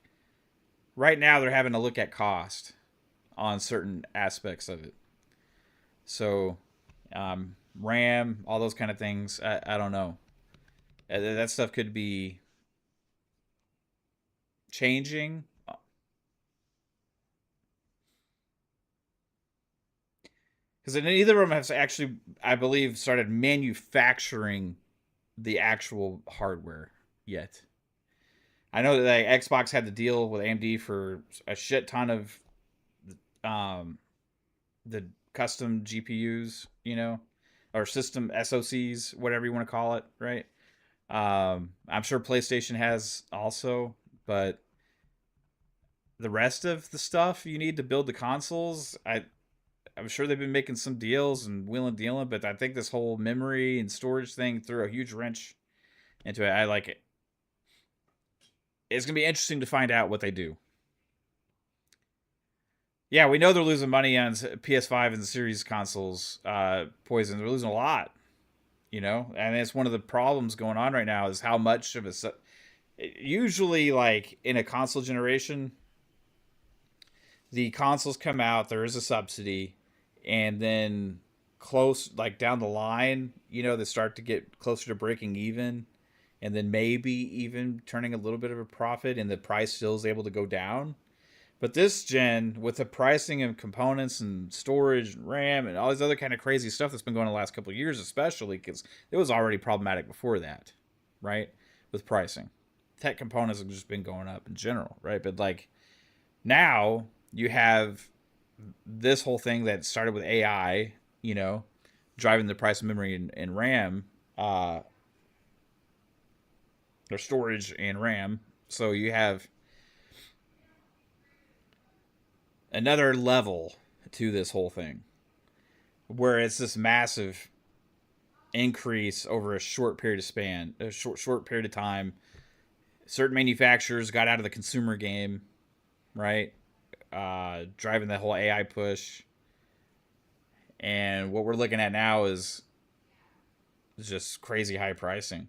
Speaker 1: right now they're having to look at cost on certain aspects of it. So RAM, all those kind of things. I don't know. That stuff could be changing. Because neither of them have actually, I believe, started manufacturing the actual hardware yet. I know that Xbox had to deal with AMD for a shit ton of um, the custom GPUs, or system SoCs, whatever you want to call it, right? I'm sure PlayStation has also, but the rest of the stuff you need to build the consoles, I'm sure they've been making some deals and wheeling dealing, but I think this whole memory and storage thing threw a huge wrench into it. I like it. It's gonna be interesting to find out what they do. Yeah, we know they're losing money on PS5 and the Series consoles. Poison, they're losing a lot. And it's one of the problems going on right now is how much of a usually like in a console generation, the consoles come out, there is a subsidy, and then close like down the line, they start to get closer to breaking even, and then maybe even turning a little bit of a profit, and the price still is able to go down. But this gen, with the pricing of components and storage and RAM and all this other kind of crazy stuff that's been going on the last couple of years, especially because it was already problematic before that, right? With pricing, tech components have just been going up in general, right? But like now you have this whole thing that started with AI, driving the price of memory and RAM, or storage and RAM. So you have another level to this whole thing where it's this massive increase over a short period of time. Certain manufacturers got out of the consumer game, right? Driving that whole AI push. And what we're looking at now is just crazy high pricing.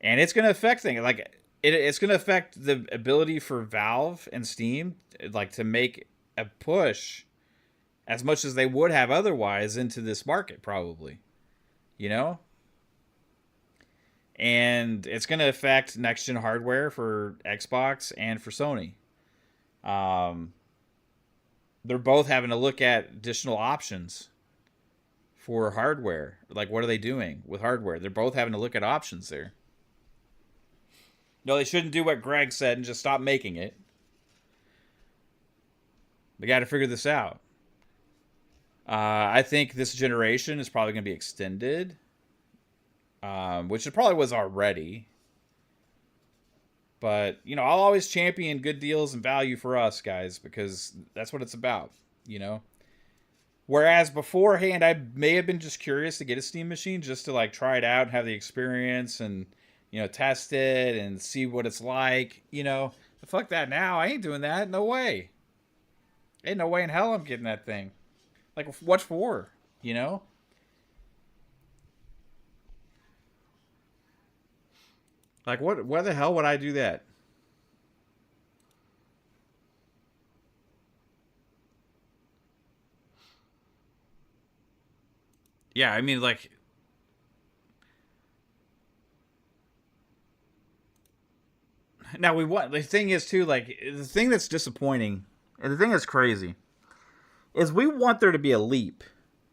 Speaker 1: And it's going to affect things. Like, it's going to affect the ability for Valve and Steam, like, to make a push as much as they would have otherwise into this market, probably. And it's going to affect next-gen hardware for Xbox and for Sony. They're both having to look at additional options for hardware. Like, what are they doing with hardware? They're both having to look at options there. No, they shouldn't do what Greg said and just stop making it. They got to figure this out. I think this generation is probably going to be extended, which it probably was already. But, you know, I'll always champion good deals and value for us, guys, because that's what it's about, you know? Whereas beforehand, I may have been just curious to get a Steam machine just to, like, try it out and have the experience and, you know, test it and see what it's like, you know? But fuck that now. I ain't doing that. No way. Ain't no way in hell I'm getting that thing. Like, what for? You know? Like, what? Why the hell would I do that? Yeah, I mean, like, now we want. The thing is, too, like, the thing that's disappointing, and the thing that's crazy, is we want there to be a leap.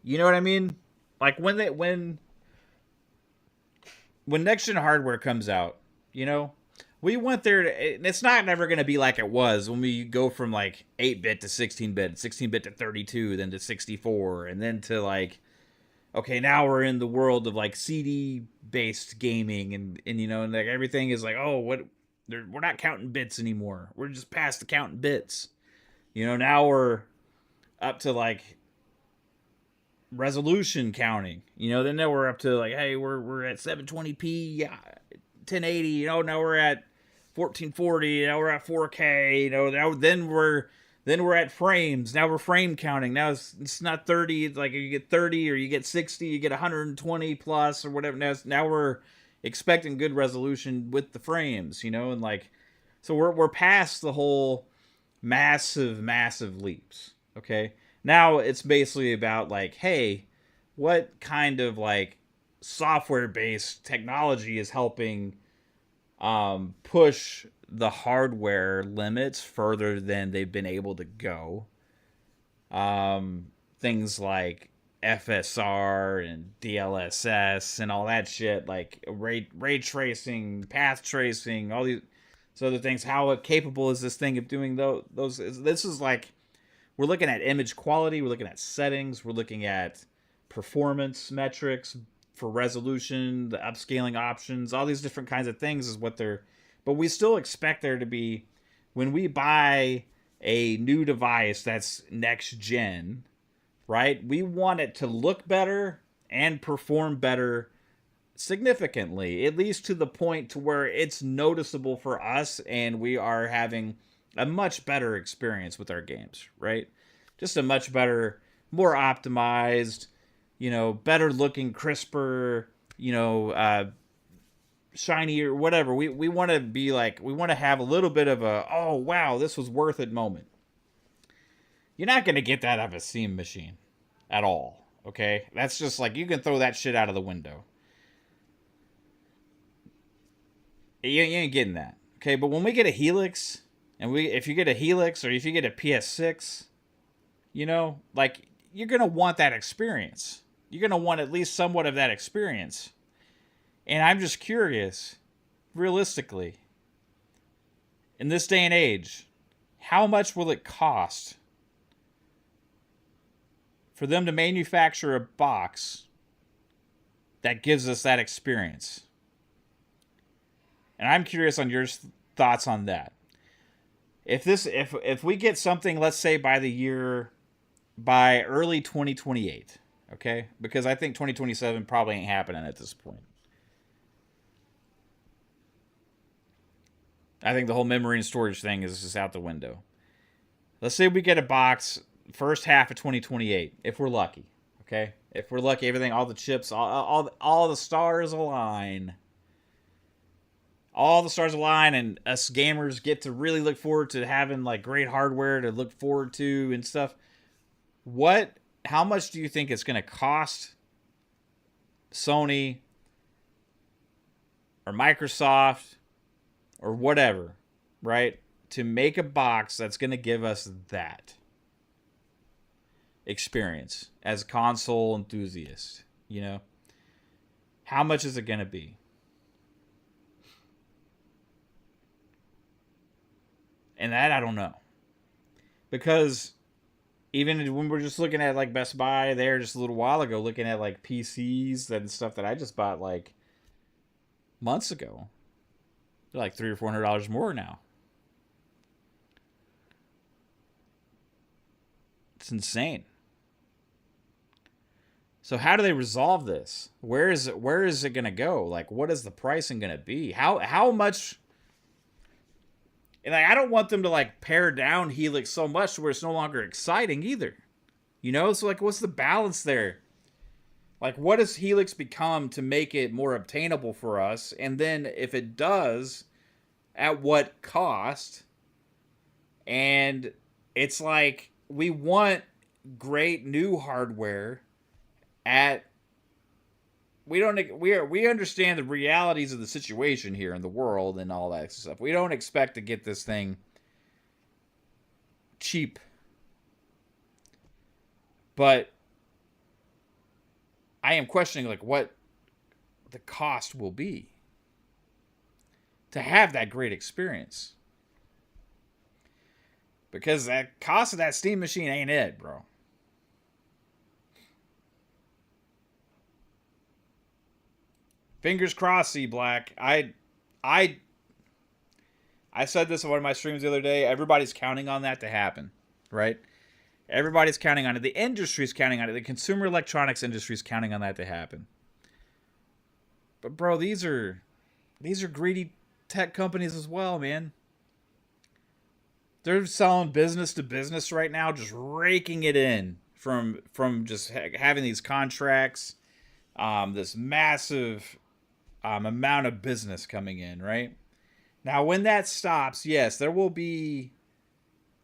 Speaker 1: You know what I mean? Like, when next gen hardware comes out, you know, we went there to, it's not never going to be like it was when we go from like 8-bit to 16-bit, 16-bit to 32, then to 64, and then to like, okay, now we're in the world of like CD based gaming, and you know, and like everything is like, oh, what, we're not counting bits anymore. We're just past the counting bits. You know, now we're up to like resolution counting. You know, then we're up to like, hey, we're at 720p, 1080. You know, now we're at 1440. Now we're at 4K. You know, then we're at frames. Now we're frame counting. Now it's not 30. It's like you get 30 or you get 60, you get 120 plus or whatever. Now we're expecting good resolution with the frames. You know, and like, so we're past the whole massive leaps. Okay, now it's basically about like, hey, what kind of like software based technology is helping push the hardware limits further than they've been able to go. Things like FSR and DLSS and all that shit, like ray tracing, path tracing, all these other things. How capable is this thing of doing those? This is like, we're looking at image quality, we're looking at settings, we're looking at performance metrics for resolution, the upscaling options, all these different kinds of things is what they're. But we still expect there to be, when we buy a new device that's next gen, right? We want it to look better and perform better significantly, at least to the point to where it's noticeable for us and we are having a much better experience with our games, right? Just a much better, more optimized, you know, better looking, crisper, you know, shinier, whatever. We want to be like, we want to have a little bit of a, oh wow, this was worth it moment. You're not going to get that out of a Steam machine at all, okay? That's just like, you can throw that shit out of the window. You ain't getting that, okay? But when we get a Helix, and if you get a Helix or if you get a PS6, you know, like, you're going to want that experience. You're going to want at least somewhat of that experience. And I'm just curious, realistically, in this day and age, how much will it cost for them to manufacture a box that gives us that experience? And I'm curious on your thoughts on that. If we get something, let's say by early 2028, okay? Because I think 2027 probably ain't happening at this point. I think the whole memory and storage thing is just out the window. Let's say we get a box first half of 2028, if we're lucky, okay? If we're lucky, everything, all the chips, all the stars align. All the stars align, and us gamers get to really look forward to having like great hardware to look forward to and stuff. How much do you think it's going to cost Sony or Microsoft or whatever, right, to make a box that's going to give us that experience as console enthusiasts, you know? How much is it going to be? And that I don't know. Because even when we're just looking at like Best Buy there just a little while ago, looking at like PCs and stuff that I just bought like months ago. They're like $300 or $400 more now. It's insane. So how do they resolve this? Where is it going to go? Like, what is the pricing going to be? How much? And I don't want them to like pare down Helix so much where it's no longer exciting either. You know, so like, what's the balance there? Like, what does Helix become to make it more obtainable for us? And then if it does, at what cost? And it's like, we want great new hardware at we understand the realities of the situation here in the world and all that stuff. We don't expect to get this thing cheap. But I am questioning like what the cost will be to have that great experience. Because that cost of that Steam machine ain't it, bro. Fingers crossed, C Black. I said this on one of my streams the other day. Everybody's counting on that to happen, right? Everybody's counting on it. The industry's counting on it. The consumer electronics industry's counting on that to happen. But bro, these are greedy tech companies as well, man. They're selling business to business right now, just raking it in from just having these contracts, this massive amount of business coming in, right? Now, when that stops, yes, there will be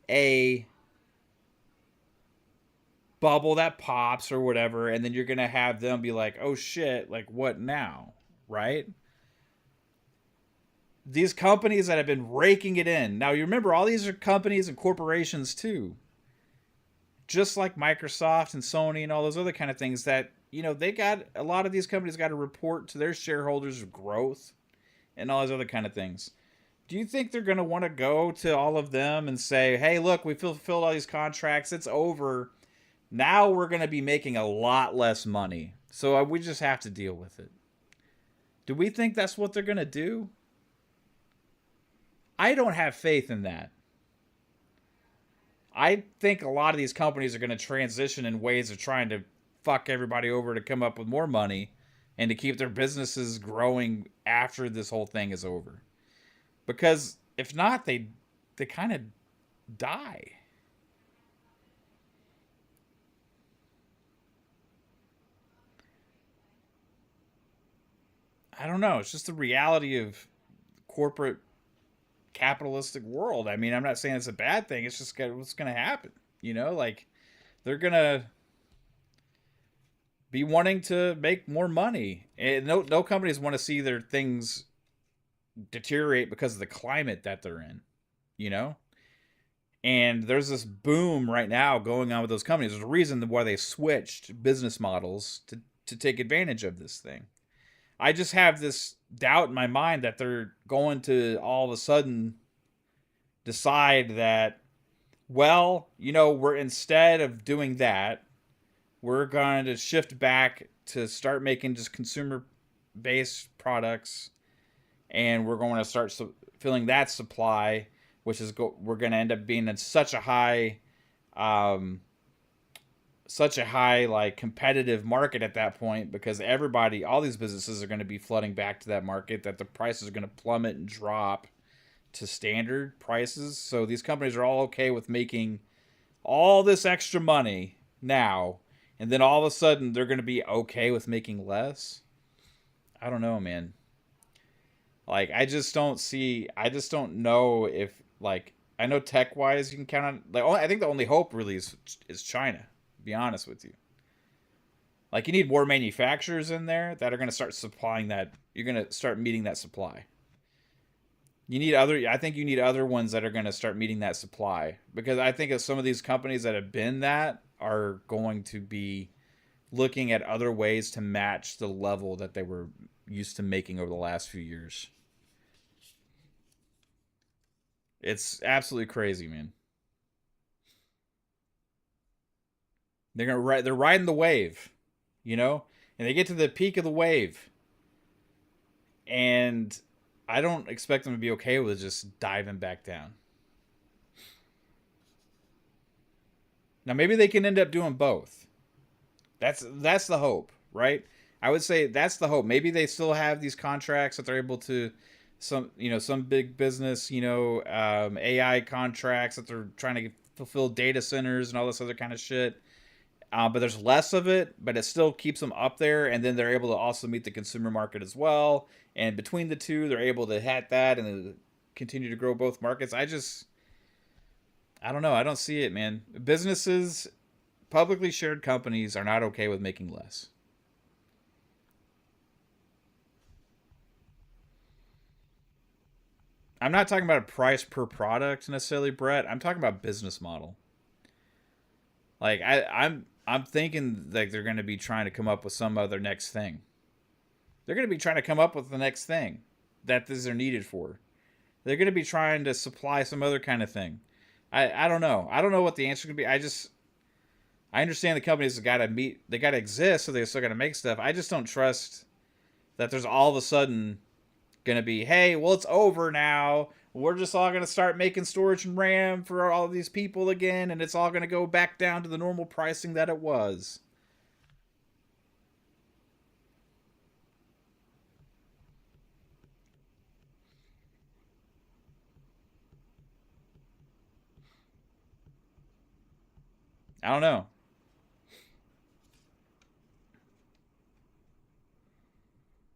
Speaker 1: a bubble that pops or whatever, and then you're going to have them be like, oh shit, like what now, right? These companies that have been raking it in. Now, you remember, all these are companies and corporations too. Just like Microsoft and Sony and all those other kind of things that, you know, they got, a lot of these companies got to report to their shareholders of growth and all those other kind of things. Do you think they're going to want to go to all of them and say, hey, look, we fulfilled all these contracts. It's over. Now we're going to be making a lot less money. So we just have to deal with it. Do we think that's what they're going to do? I don't have faith in that. I think a lot of these companies are going to transition in ways of trying to fuck everybody over to come up with more money and to keep their businesses growing after this whole thing is over. Because if not, they kind of die. I don't know. It's just the reality of corporate capitalistic world. I mean, I'm not saying it's a bad thing. It's just what's going to happen. You know, like they're going to be wanting to make more money. And no companies want to see their things deteriorate because of the climate that they're in, you know? And there's this boom right now going on with those companies. There's a reason why they switched business models to take advantage of this thing. I just have this doubt in my mind that they're going to all of a sudden decide that, well, you know, we're, instead of doing that, we're going to shift back to start making just consumer-based products, and we're going to start filling that supply, which is we're going to end up being in such a high like competitive market at that point, because everybody, all these businesses are going to be flooding back to that market, that the prices are going to plummet and drop to standard prices. So these companies are all okay with making all this extra money now, and then all of a sudden they're going to be okay with making less. I don't know, man. Like, I just don't know if, like, I know tech wise you can count on, like, I think the only hope really is China, to be honest with you. Like, you need more manufacturers in there that are going to start supplying that. You're going to start meeting that supply. I think you need other ones that are going to start meeting that supply, because I think of some of these companies that have been that are going to be looking at other ways to match the level that they were used to making over the last few years. It's absolutely crazy, man. They're riding the wave, you know, and they get to the peak of the wave, and I don't expect them to be okay with just diving back down. Now maybe they can end up doing both. That's the hope, right? I would say that's the hope. Maybe they still have these contracts that they're able to some big business, AI contracts that they're trying to fulfill data centers and all this other kind of shit. But there's less of it, but it still keeps them up there, and then they're able to also meet the consumer market as well. And between the two, they're able to hit that and continue to grow both markets. I don't know. I don't see it, man. Businesses, publicly shared companies, are not okay with making less. I'm not talking about a price per product necessarily, Brett. I'm talking about business model. Like I'm thinking like they're going to be trying to come up with some other next thing. They're going to be trying to come up with the next thing that these are needed for. They're going to be trying to supply some other kind of thing. I don't know. I don't know what the answer could be. I understand the companies got to meet, they got to exist, so they're still got to make stuff. I just don't trust that there's all of a sudden going to be, hey, well, it's over now. We're just all going to start making storage and RAM for all of these people again, and it's all going to go back down to the normal pricing that it was. I don't know.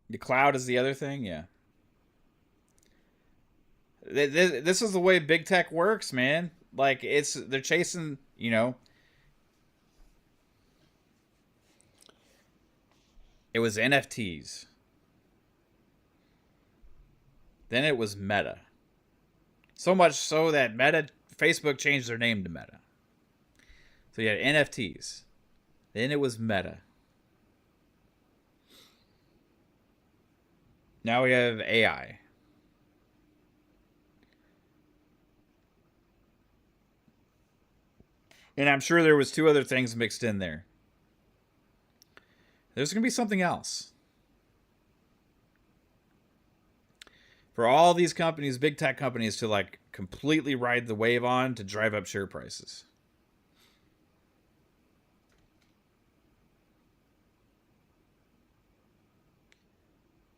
Speaker 1: The cloud is the other thing, yeah. This is the way big tech works, man. Like they're chasing, it was NFTs. Then it was Meta. So much so that Facebook changed their name to Meta. So you had NFTs. Then it was Meta. Now we have AI. And I'm sure there was two other things mixed in there. There's going to be something else. For all these companies, big tech companies, to like completely ride the wave on to drive up share prices.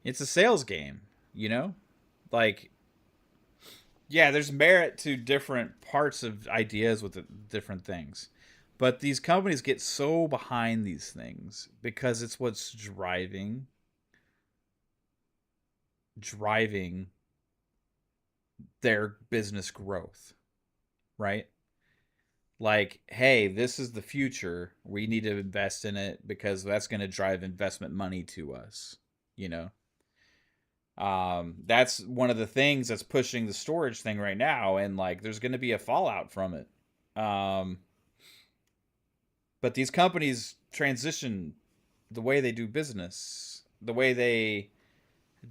Speaker 1: It's a sales game, you know? Like, yeah, there's merit to different parts of ideas with the different things. But these companies get so behind these things because it's what's driving their business growth, right? Like, hey, this is the future. We need to invest in it because that's going to drive investment money to us, you know? That's one of the things that's pushing the storage thing right now, and like there's going to be a fallout from it. Um, but these companies transition the way they do business, the way they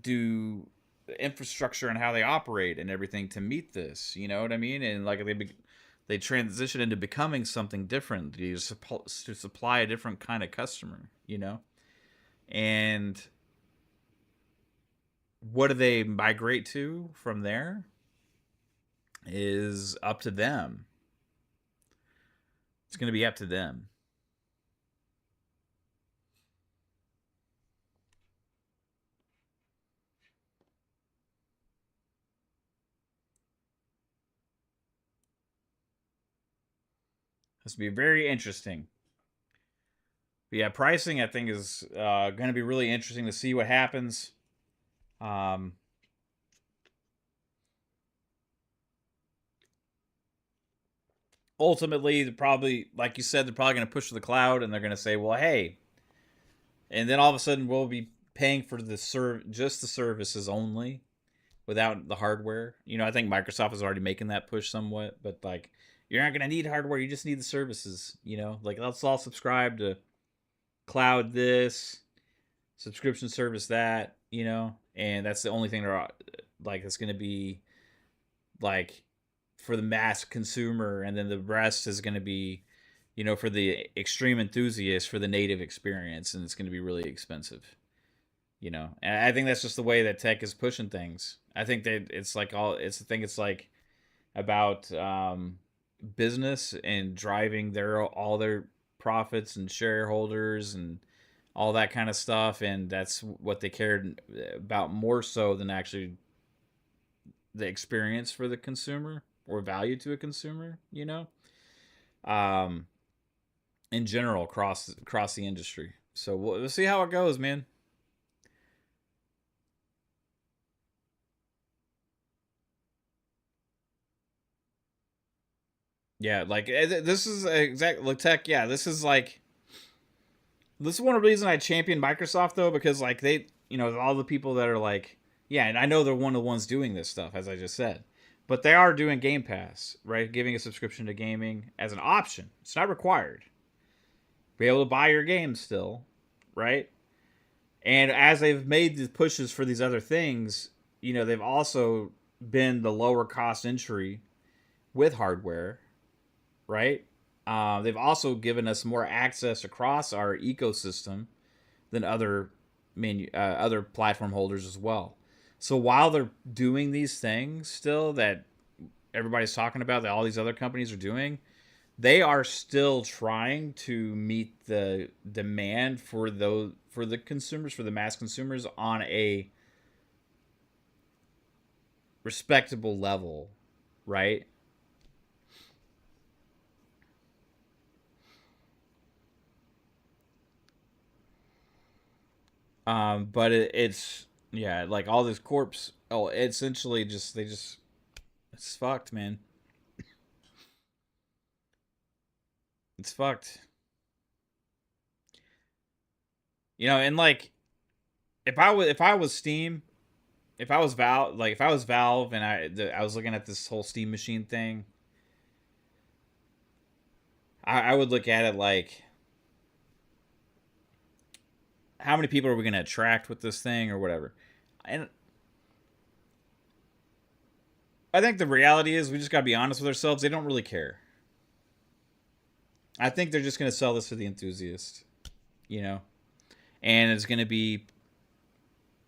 Speaker 1: do the infrastructure and how they operate and everything to meet this. You know what I mean? And like they transition into becoming something different to supply a different kind of customer. You know, and what do they migrate to from there is up to them. It's going to be up to them. This will be very interesting. But yeah, pricing I think is going to be really interesting to see what happens. Um, Ultimately, they're probably, like you said, they're probably going to push to the cloud, and they're going to say, "Well, hey," and then all of a sudden we'll be paying for just the services only without the hardware. You know, I think Microsoft is already making that push somewhat, but like you're not going to need hardware; you just need the services. You know, like let's all subscribe to cloud this subscription service that. You know, and that's the only thing they're like that's going to be like for the mass consumer, and then the rest is going to be, for the extreme enthusiast for the native experience, and it's going to be really expensive. And I think that's just the way that tech is pushing things. I think that it's like about business and driving their all their profits and shareholders and all that kind of stuff, and that's what they cared about more so than actually the experience for the consumer or value to a consumer. Um, in general across the industry. So we'll see how it goes, man. Yeah, like this is exactly tech. Yeah, this is one of the reasons I champion Microsoft though, because like all the people that are like, yeah, and I know they're one of the ones doing this stuff, as I just said, but they are doing Game Pass, right? Giving a subscription to gaming as an option. It's not required. Be able to buy your games still, right? And as they've made the pushes for these other things, they've also been the lower cost entry with hardware, right? They've also given us more access across our ecosystem than other platform holders as well. So while they're doing these things still that everybody's talking about, that all these other companies are doing, they are still trying to meet the demand for the consumers, for the mass consumers, on a respectable level, right? But it's yeah, like all this corpse. Oh, essentially just they just it's fucked, man. It's fucked. And like if I was Steam, if I was Valve, like if I was Valve and I was looking at this whole Steam machine thing, I would look at it like, how many people are we going to attract with this thing or whatever. And I think the reality is we just got to be honest with ourselves. They don't really care. I think they're just going to sell this to the enthusiast, you know, and it's going to be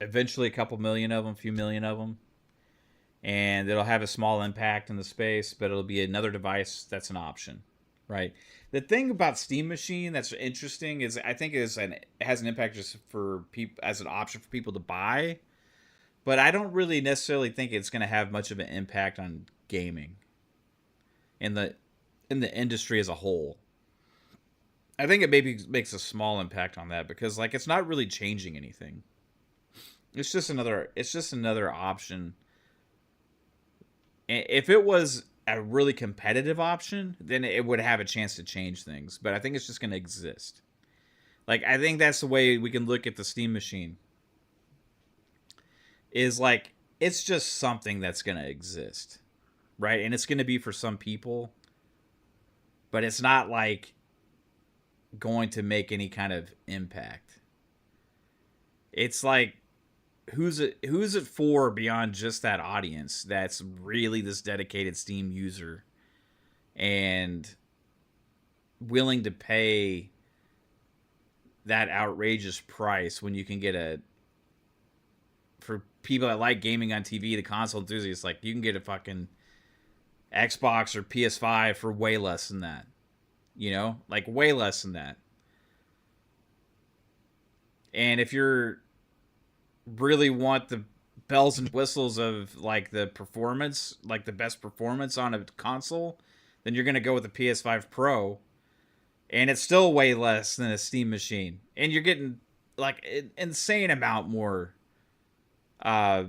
Speaker 1: eventually a couple million of them, a few million of them, and it'll have a small impact in the space, but it'll be another device that's an option, right? The thing about Steam Machine that's interesting is I think it has an impact just for people as an option for people to buy, but I don't really necessarily think it's going to have much of an impact on gaming in the industry as a whole. I think it maybe makes a small impact on that because like it's not really changing anything. It's just another option. If it was a really competitive option, then it would have a chance to change things. But I think it's just going to exist. Like I think that's the way we can look at the Steam Machine. Is like it's just something that's going to exist, right? And it's going to be for some people, but it's not like going to make any kind of impact. It's like who's it for beyond just that audience that's really this dedicated Steam user and willing to pay that outrageous price when you can get for people that like gaming on TV, the console enthusiasts, like you can get a fucking Xbox or PS5 for way less than that. Like way less than that. And if you're really want the bells and whistles of like the performance, like the best performance on a console, then you're going to go with the PS5 Pro, and it's still way less than a Steam machine. And you're getting like an insane amount more uh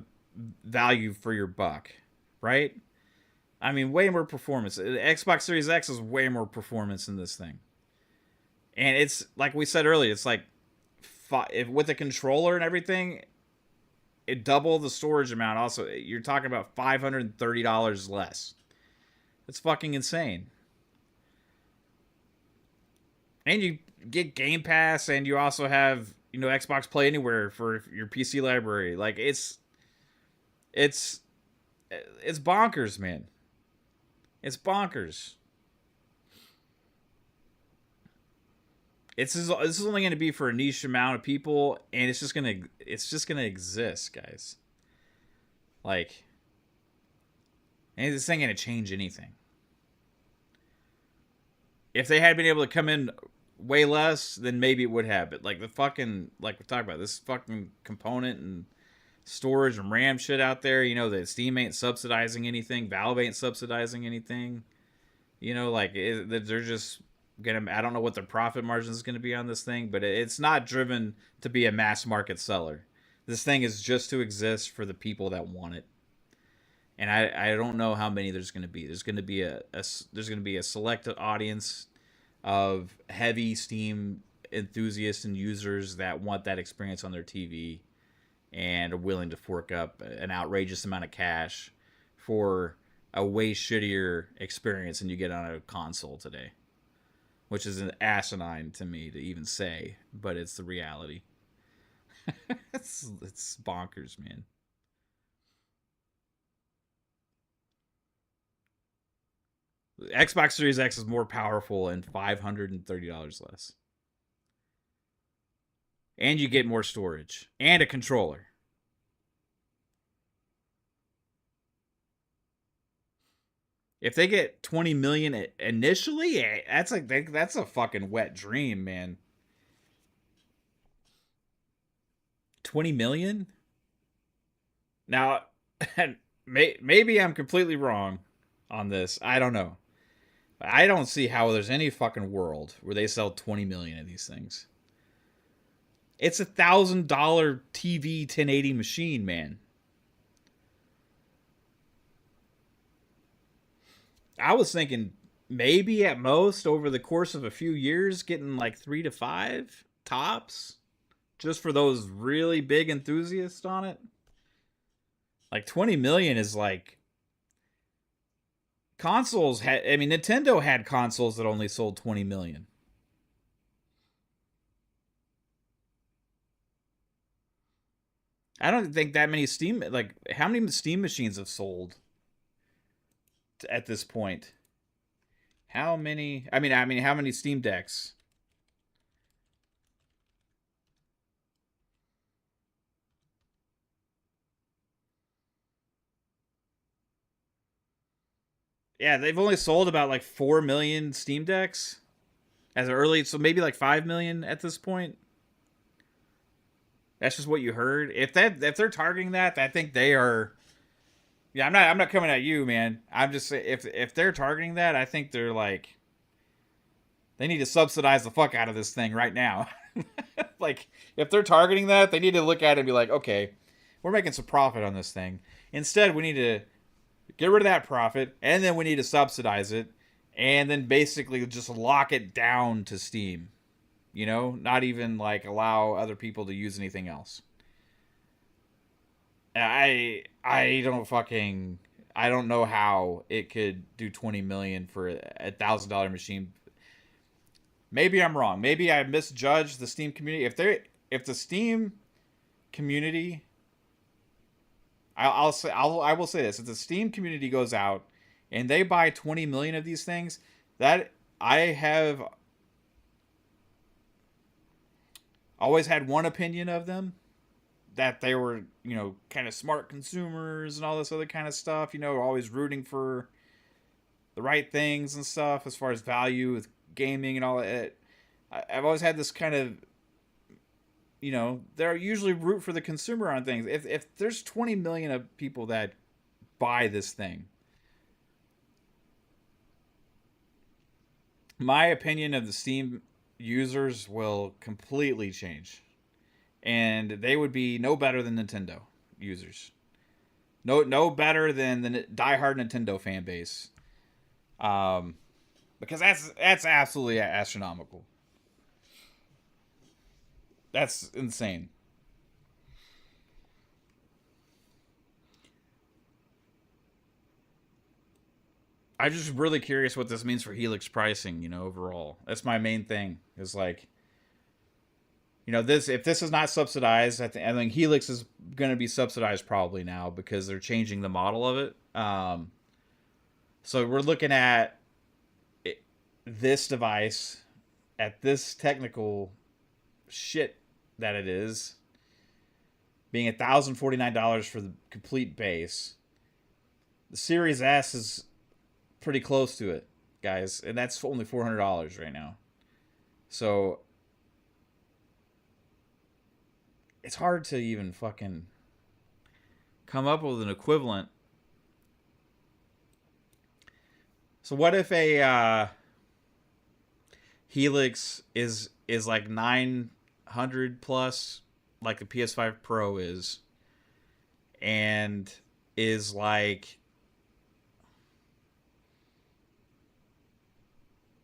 Speaker 1: value for your buck, right? I mean, way more performance. The Xbox Series X is way more performance in this thing. And it's like we said earlier, it's like if with the controller and everything, it double the storage amount. Also, you're talking about $530 less. That's fucking insane. And you get Game Pass, and you also have Xbox Play Anywhere for your PC library. Like it's it's bonkers, man. It's bonkers. this is only going to be for a niche amount of people, and it's just gonna exist, guys. Like, and this ain't gonna change anything. If they had been able to come in way less, then maybe it would have. But like the fucking, like we talked about, this fucking component and storage and RAM shit out there, that Steam ain't subsidizing anything, Valve ain't subsidizing anything. Like they're just gonna. I don't know what their profit margin is gonna be on this thing, but it's not driven to be a mass market seller. This thing is just to exist for the people that want it. And I don't know how many there's going to be. There's going to be a selected audience of heavy Steam enthusiasts and users that want that experience on their TV and are willing to fork up an outrageous amount of cash for a way shittier experience than you get on a console today, which is an asinine to me to even say, but it's the reality. It's bonkers, man. Xbox Series X is more powerful and $530 less. And you get more storage and a controller. If they get 20 million initially, that's a fucking wet dream, man. 20 million? Now, maybe I'm completely wrong on this. I don't know. I don't see how there's any fucking world where they sell 20 million of these things. It's $1,000 TV 1080 machine, man. I was thinking maybe at most over the course of a few years getting like 3 to 5 tops just for those really big enthusiasts on it. Like 20 million is like consoles had. I mean, Nintendo had consoles that only sold 20 million. I don't think that many Steam, like how many Steam machines have sold at this point? How many? I mean, how many Steam Decks? Yeah, they've only sold about like 4 million Steam Decks as early, so maybe like 5 million at this point. That's just what you heard. If they're targeting that, I think they are. Yeah, I'm not coming at you, man. I'm just saying if they're targeting that, I think they're like they need to subsidize the fuck out of this thing right now. Like if they're targeting that, they need to look at it and be like, okay, we're making some profit on this thing. Instead, we need to get rid of that profit, and then we need to subsidize it, and then basically just lock it down to Steam. Not even like allow other people to use anything else. I don't know how it could do 20 million for a $1,000 machine. Maybe I'm wrong. Maybe I misjudged the Steam community. If the Steam community, I will say this: if the Steam community goes out and they buy 20 million of these things, that I have always had one opinion of them, that they were, kind of smart consumers and all this other kind of stuff, always rooting for the right things and stuff as far as value with gaming and all that. I've always had this kind of, they're usually root for the consumer on things. If there's 20 million of people that buy this thing, my opinion of the Steam users will completely change, and they would be no better than Nintendo users, no better than the diehard Nintendo fan base, because that's absolutely astronomical. That's insane. I'm just really curious what this means for Helix pricing, overall. That's my main thing. Is like, this if this is not subsidized, I think Helix is going to be subsidized probably now because they're changing the model of it. So we're looking at this device at this technical shit that it is, being $1,049 for the complete base, the Series S is pretty close to it, guys, and that's only $400 right now. So it's hard to even fucking come up with an equivalent. So what if a Helix is like 900 plus, like the PS5 Pro is, and is like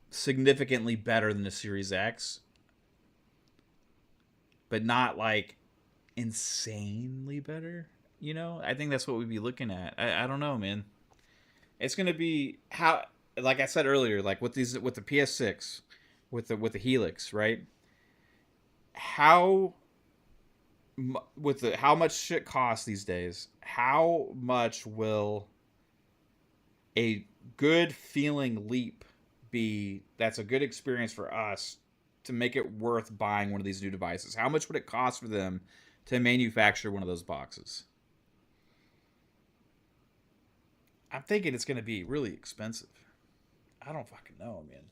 Speaker 1: significantly better than the Series X, but not like insanely better? You know, I think that's what we'd be looking at. I don't know, man. It's gonna be how, like I said earlier, like with the PS6, with the Helix, right? How how much shit costs these days? How much will a good feeling leap be? That's a good experience for us to make it worth buying one of these new devices. How much would it cost for them to manufacture one of those boxes? I'm thinking it's going to be really expensive. I don't fucking know, man.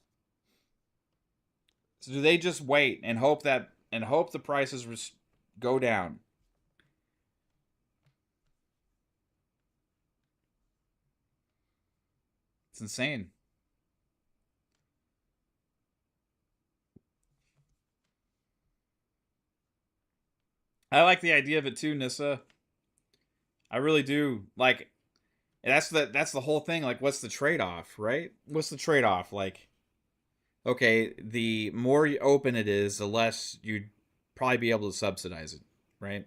Speaker 1: So do they just wait and hope the prices go down? It's insane. I like the idea of it too, Nissa. I really do. Like, that's the whole thing. Like, what's the trade-off, right? What's the trade-off? Like, okay, the more open it is, the less you'd probably be able to subsidize it, right?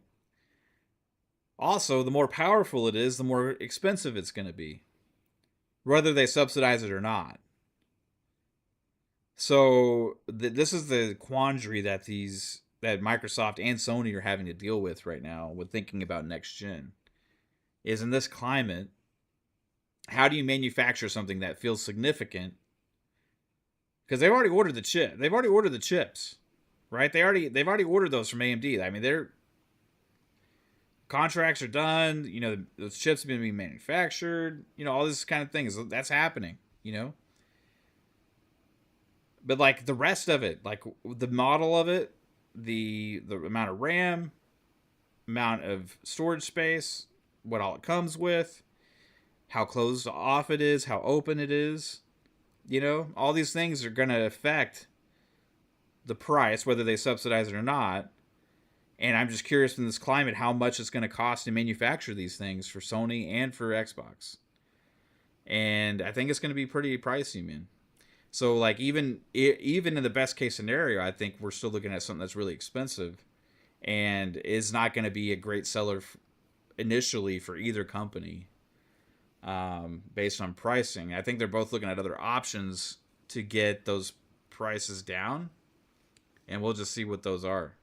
Speaker 1: Also, the more powerful it is, the more expensive it's going to be, whether they subsidize it or not. So this is the quandary that Microsoft and Sony are having to deal with right now with thinking about next gen. Is in this climate, how do you manufacture something that feels significant? Because they've already ordered the chip. They've already ordered the chips, right? They've already ordered those from AMD. I mean, their contracts are done. You know, those chips have been being manufactured. You know, all this kind of things that's happening. You know, but like the rest of it, like the model of it, the amount of RAM, amount of storage space, what all it comes with, how closed off it is, how open it is. You know, all these things are going to affect the price, whether they subsidize it or not. And I'm just curious in this climate how much it's going to cost to manufacture these things for Sony and for Xbox. And I think it's going to be pretty pricey, man. So like even in the best case scenario, I think we're still looking at something that's really expensive and is not going to be a great seller initially for either company. Based on pricing, I think they're both looking at other options to get those prices down, and we'll just see what those are.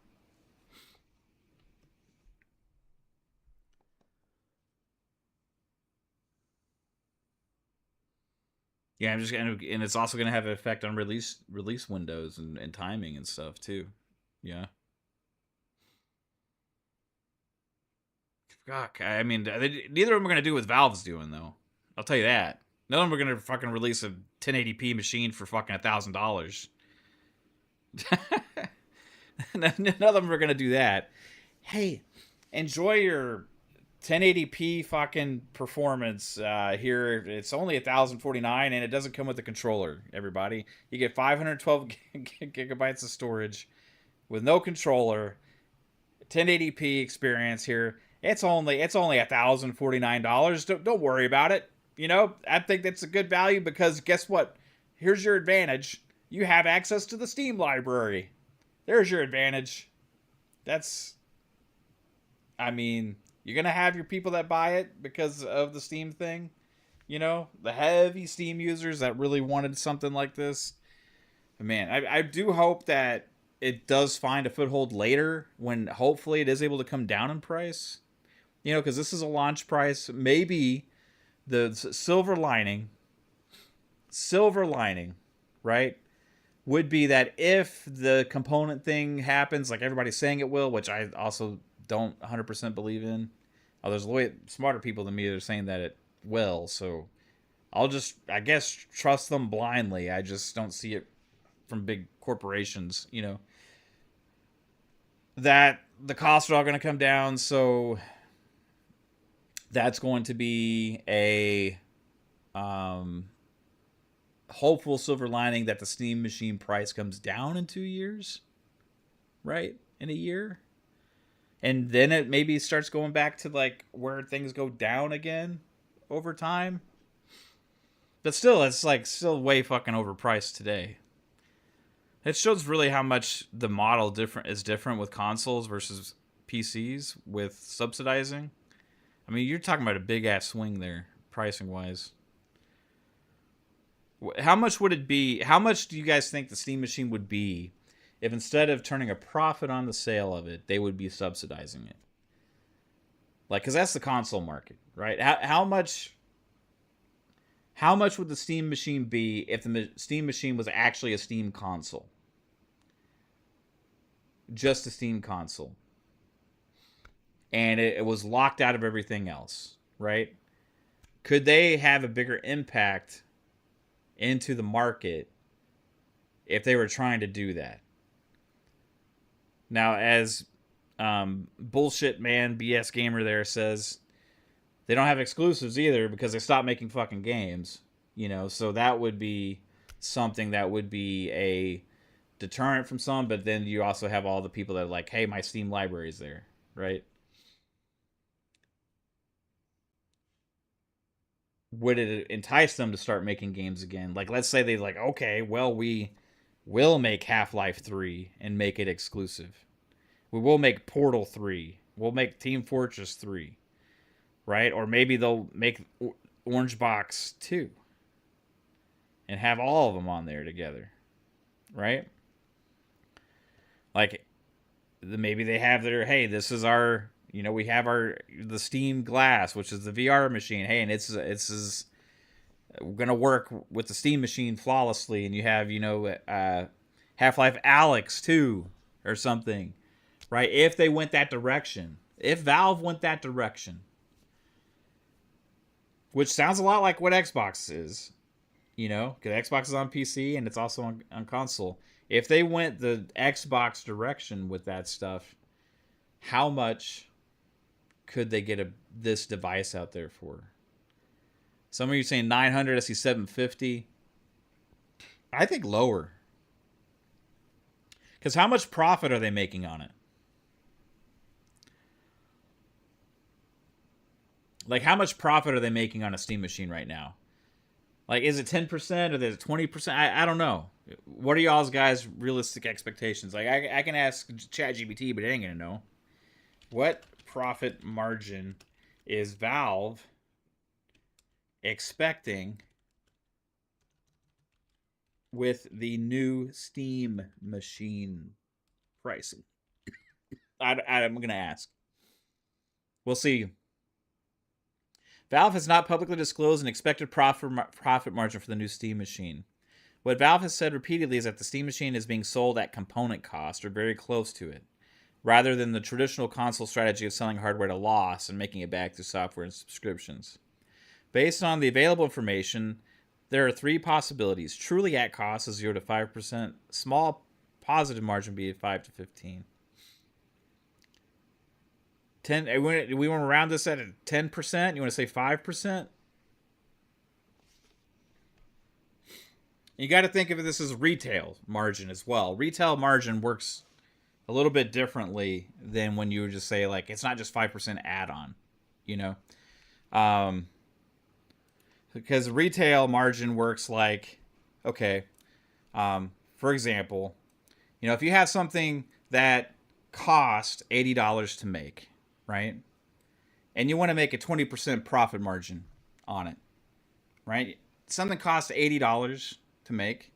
Speaker 1: Yeah, I'm just gonna, and it's also gonna have an effect on release windows and timing and stuff too. Yeah. Fuck. I mean, neither of them are gonna do what Valve's doing though. I'll tell you that. None of them are gonna fucking release a 1080p machine for fucking $1,000. None of them are gonna do that. Hey, enjoy your 1080p fucking performance here. It's only 1,049 and it doesn't come with a controller. Everybody, you get 512 gigabytes of storage with no controller. 1080p experience here. It's only $1,049. Don't worry about it. You know, I think that's a good value because guess what? Here's your advantage. You have access to the Steam library. There's your advantage. I mean, you're going to have your people that buy it because of the Steam thing. You know, the heavy Steam users that really wanted something like this. But man, I do hope that it does find a foothold later when hopefully it is able to come down in price. You know, because this is a launch price. Maybe the silver lining, right? would be that if the component thing happens, like everybody's saying it will, which I also don't 100% believe in. Oh, there's way smarter people than me that are saying that it will, so I'll just, I guess, trust them blindly. I just don't see it from big corporations, that the costs are all going to come down, so that's going to be a hopeful silver lining that the Steam Machine price comes down in 2 years, right? In a year. And then it maybe starts going back to like where things go down again over time. But still, it's like still way fucking overpriced today. It shows really how much the model is different with consoles versus PCs with subsidizing. I mean, you're talking about a big ass swing there, pricing wise. How much would it be? How much do you guys think the Steam Machine would be if instead of turning a profit on the sale of it, they would be subsidizing it? Like, because that's the console market, right? How much would the Steam Machine be if the Steam Machine was actually a Steam console? Just a Steam console. And it was locked out of everything else, right? Could they have a bigger impact into the market if they were trying to do that? Now, as bullshit man BS gamer there says, they don't have exclusives either because they stopped making fucking games, so that would be something that would be a deterrent from some. But then you also have all the people that are like, hey, my Steam library is there, right? Would it entice them to start making games again? Like, let's say they like, okay, well, we will make Half-Life 3 and make it exclusive. We will make Portal 3. We'll make Team Fortress 3. Right? Or maybe they'll make Orange Box 2 and have all of them on there together. Right? Like, maybe they have their, hey, this is our, we have the Steam Glass, which is the VR machine. Hey, and it's going to work with the Steam Machine flawlessly. And you have, Half-Life Alyx 2 or something. Right? If they went that direction. If Valve went that direction. Which sounds a lot like what Xbox is. Because Xbox is on PC and it's also on console. If they went the Xbox direction with that stuff, how much could they get this device out there for? Some of you saying 900, I see 750. I think lower. Because how much profit are they making on it? Like, how much profit are they making on a Steam Machine right now? Like, is it 10% or is it 20%? I don't know. What are y'all's guys' realistic expectations? Like, I can ask ChatGPT, but it ain't going to know. What profit margin is Valve expecting with the new Steam Machine pricing? I'm going to ask. We'll see. Valve has not publicly disclosed an expected profit margin for the new Steam Machine. What Valve has said repeatedly is that the Steam Machine is being sold at component cost or very close to it, rather than the traditional console strategy of selling hardware at a loss and making it back through software and subscriptions. Based on the available information, there are three possibilities. Truly at cost is 0 to 5%. Small positive margin be 5 to 15. 10. We want to round this at 10%. You want to say 5%? You got to think of this as retail margin as well. Retail margin works a little bit differently than when you just say, like, it's not just 5% add-on, because retail margin works like, okay, for example, if you have something that cost $80 to make, right? And you want to make a 20% profit margin on it, right? Something costs $80 to make.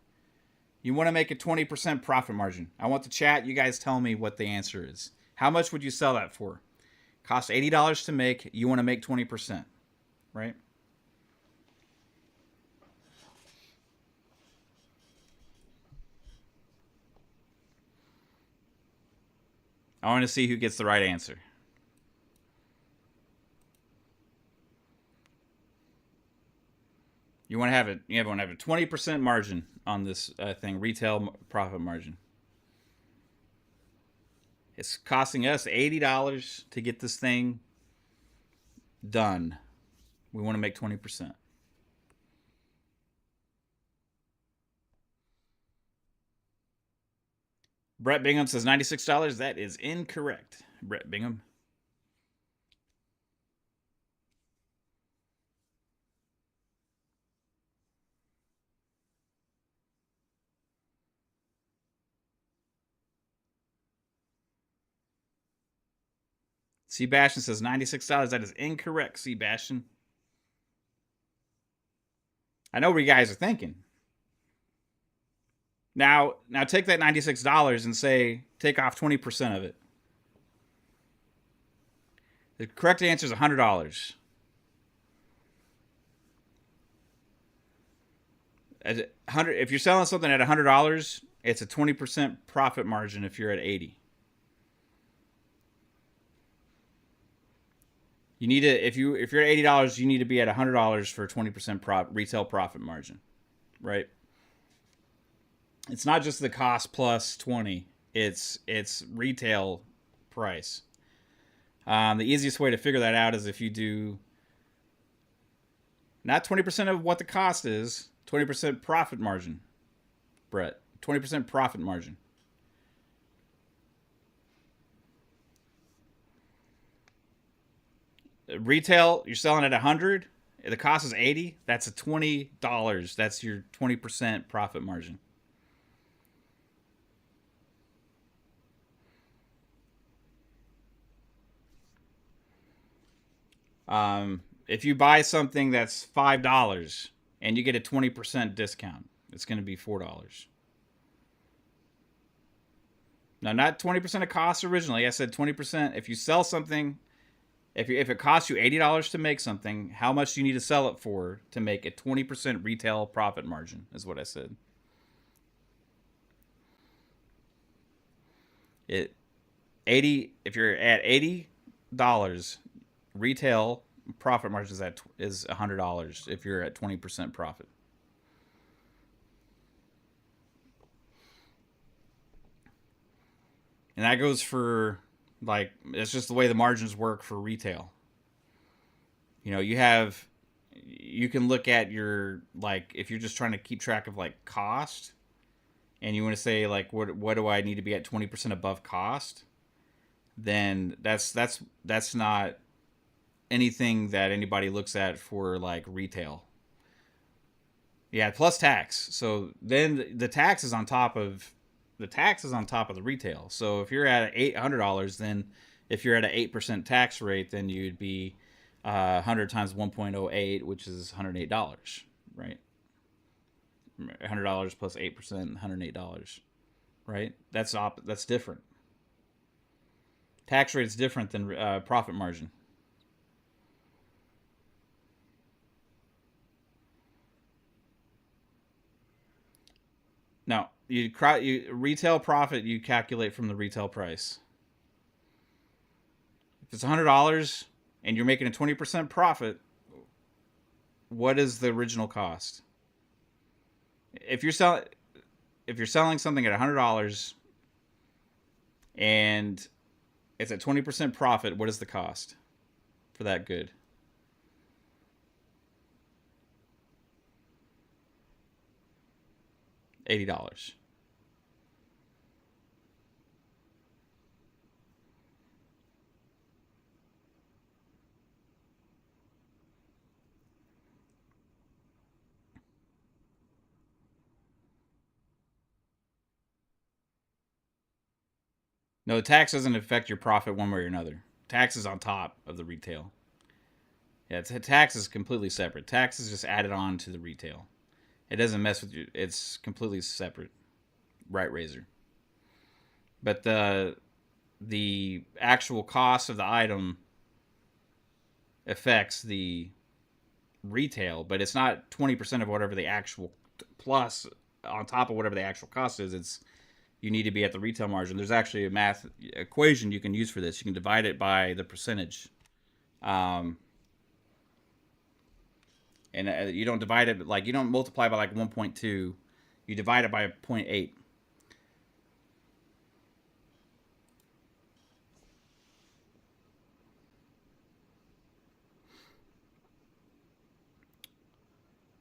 Speaker 1: You want to make a 20% profit margin. I want the chat. You guys tell me what the answer is. How much would you sell that for? Cost $80 to make. You want to make 20%, right? I want to see who gets the right answer. You want to have it. You want to have a 20% margin on this thing, retail profit margin. It's costing us $80 to get this thing done. We want to make 20%. Brett Bingham says $96. That is incorrect. Brett Bingham. Sebastian says $96. That is incorrect, Sebastian. I know what you guys are thinking. Now take that $96 and say take off 20% of it. The correct answer is $100. If you're selling something at $100, it's a 20% profit margin if you're at 80. You need to if you're at $80, you need to be at $100 for a 20% retail profit margin, right? It's not just the cost plus 20; it's retail price. The easiest way to figure that out is if you do not 20% of what the cost is, 20% profit margin, Brett. 20% profit margin. Retail, you're selling at 100. The cost is 80. That's a $20. That's your 20% profit margin. If you buy something that's $5 and you get a 20% discount, it's going to be $4. No, not 20% of cost originally. I said 20%. If you sell something, if it costs you $80 to make something, how much do you need to sell it for to make a 20% retail profit margin, is what I said. If you're at $80, retail profit margin is $100 if you're at 20% profit. And that goes for, like, it's just the way the margins work for retail. You know, you can look at your, like, if you're just trying to keep track of, like, cost, and you want to say, like, what do I need to be at 20% above cost, then that's not anything that anybody looks at for, like, retail. Yeah, plus tax. So then the tax is on top of the retail. So if you're at $800, then if you're at an 8% tax rate, then you'd be 100 times 1.08, which is $108, right? $100 plus 8%, $108, right? That's different. Tax rate is different than profit margin. Now, you retail profit you calculate from the retail price. If it's $100 and you're making a 20% profit, what is the original cost? If you're selling something at $100 and it's at 20% profit, what is the cost for that good? $80. No, the tax doesn't affect your profit one way or another. Tax is on top of the retail. Yeah, tax is completely separate. Tax is just added on to the retail. It doesn't mess with you. It's completely separate. Right, Razor. But the actual cost of the item affects the retail, but it's not 20% of whatever the actual plus on top of whatever the actual cost is. you need to be at the retail margin. There's actually a math equation you can use for this. You can divide it by the percentage. Um, and you don't divide it like you don't multiply by like 1.2. You divide it by 0.8.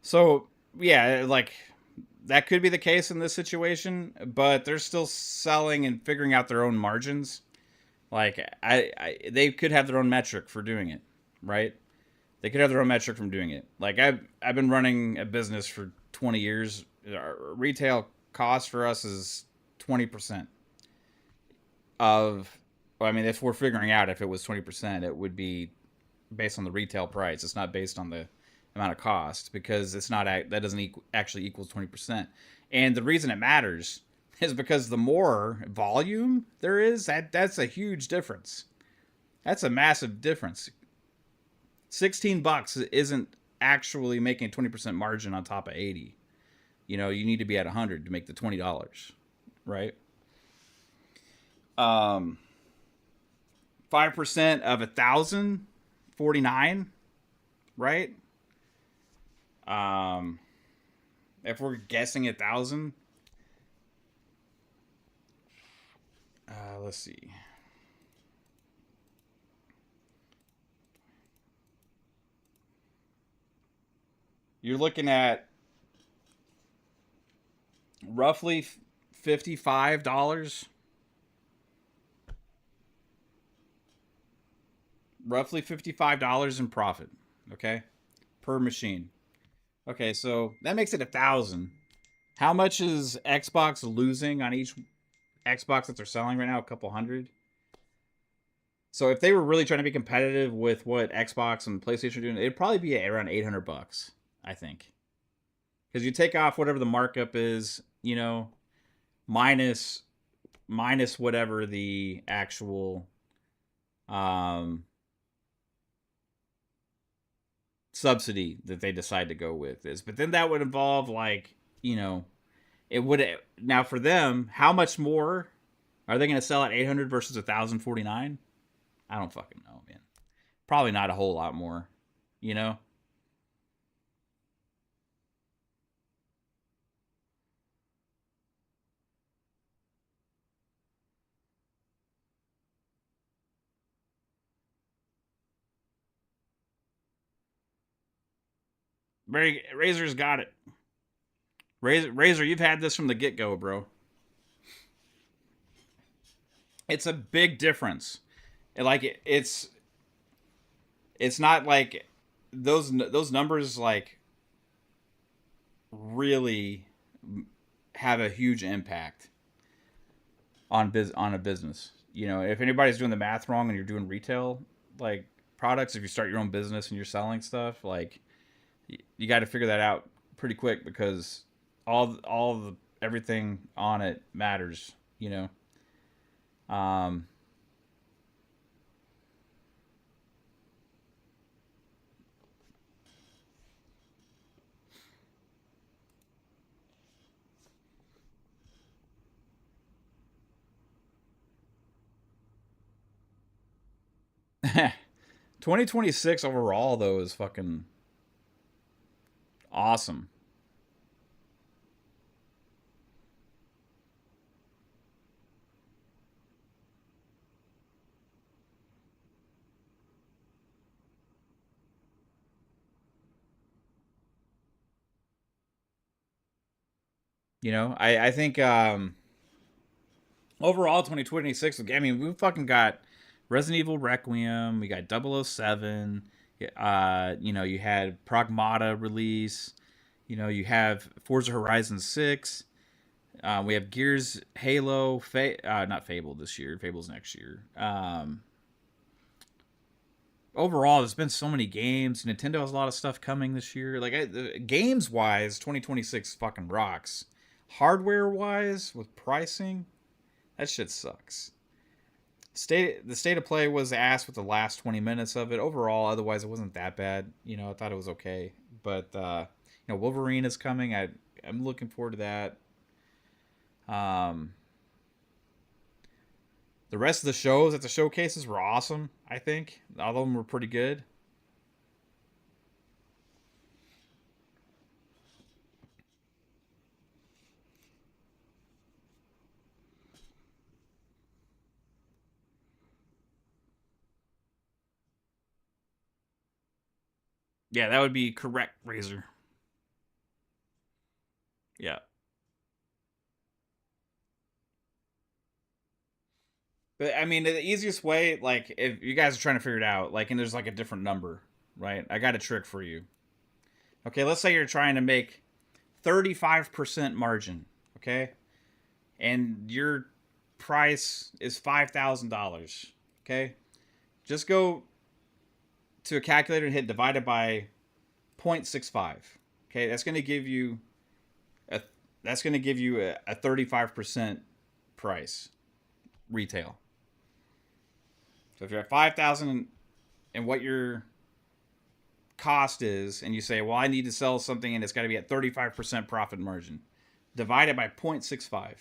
Speaker 1: So yeah, like that could be the case in this situation, but they're still selling and figuring out their own margins. Like they could have their own metric for doing it, right? They could have their own metric from doing it. Like I've been running a business for 20 years. Our retail cost for us is 20% of. Well, I mean, if we're figuring out if it was 20%, it would be based on the retail price. It's not based on the amount of cost because it's not that doesn't actually equals 20%. And the reason it matters is because the more volume there is, that's a huge difference. That's a massive difference. $16 isn't actually making a 20% margin on top of 80. You need to be at 100 to make the $20, right? 5% of 1,049, right? If we're guessing 1,000, let's see. You're looking at roughly $55. Roughly $55 in profit, okay, per machine. Okay, so that makes it 1,000. How much is Xbox losing on each Xbox that they're selling right now? A couple hundred. So if they were really trying to be competitive with what Xbox and PlayStation are doing, it'd probably be around $800, I think. Because you take off whatever the markup is, minus whatever the actual um subsidy that they decide to go with is. But then that would involve it would now for them, how much more are they going to sell at 800 versus 1,049? I don't fucking know, man. Probably not a whole lot more, you know. Razor's got it. Razor, you've had this from the get go, bro. It's a big difference. Like it's not like those numbers like really have a huge impact on a business. If anybody's doing the math wrong and you're doing retail like products, if you start your own business and you're selling stuff, like you got to figure that out pretty quick because all the everything on it matters. Um, 2026 overall though is fucking awesome. I think overall 2026. I mean, we fucking got Resident Evil Requiem. We got 007. You had Pragmata release. You have Forza Horizon 6. We have Gears, Halo, not Fable this year. Fable's next year. Overall, there's been so many games. Nintendo has a lot of stuff coming this year. Like games wise, 2026 fucking rocks. Hardware wise, with pricing, that shit sucks. The state of play was ass with the last 20 minutes of it. Overall, otherwise it wasn't that bad. I thought it was okay. But Wolverine is coming. I'm looking forward to that. The rest of the shows at the showcases were awesome. I think all of them were pretty good. Yeah, that would be correct, Razor. Yeah. But I mean, the easiest way, like, if you guys are trying to figure it out, like, and there's like a different number, right? I got a trick for you. Okay, let's say you're trying to make 35% margin, okay? And your price is $5,000, okay? Just go to a calculator and hit divided by 0.65. Okay, a that's going to give you a 35% price retail. So if you're at 5,000 and what your cost is, and you say, well, I need to sell something and it's got to be at 35% profit margin, divide it by 0.65.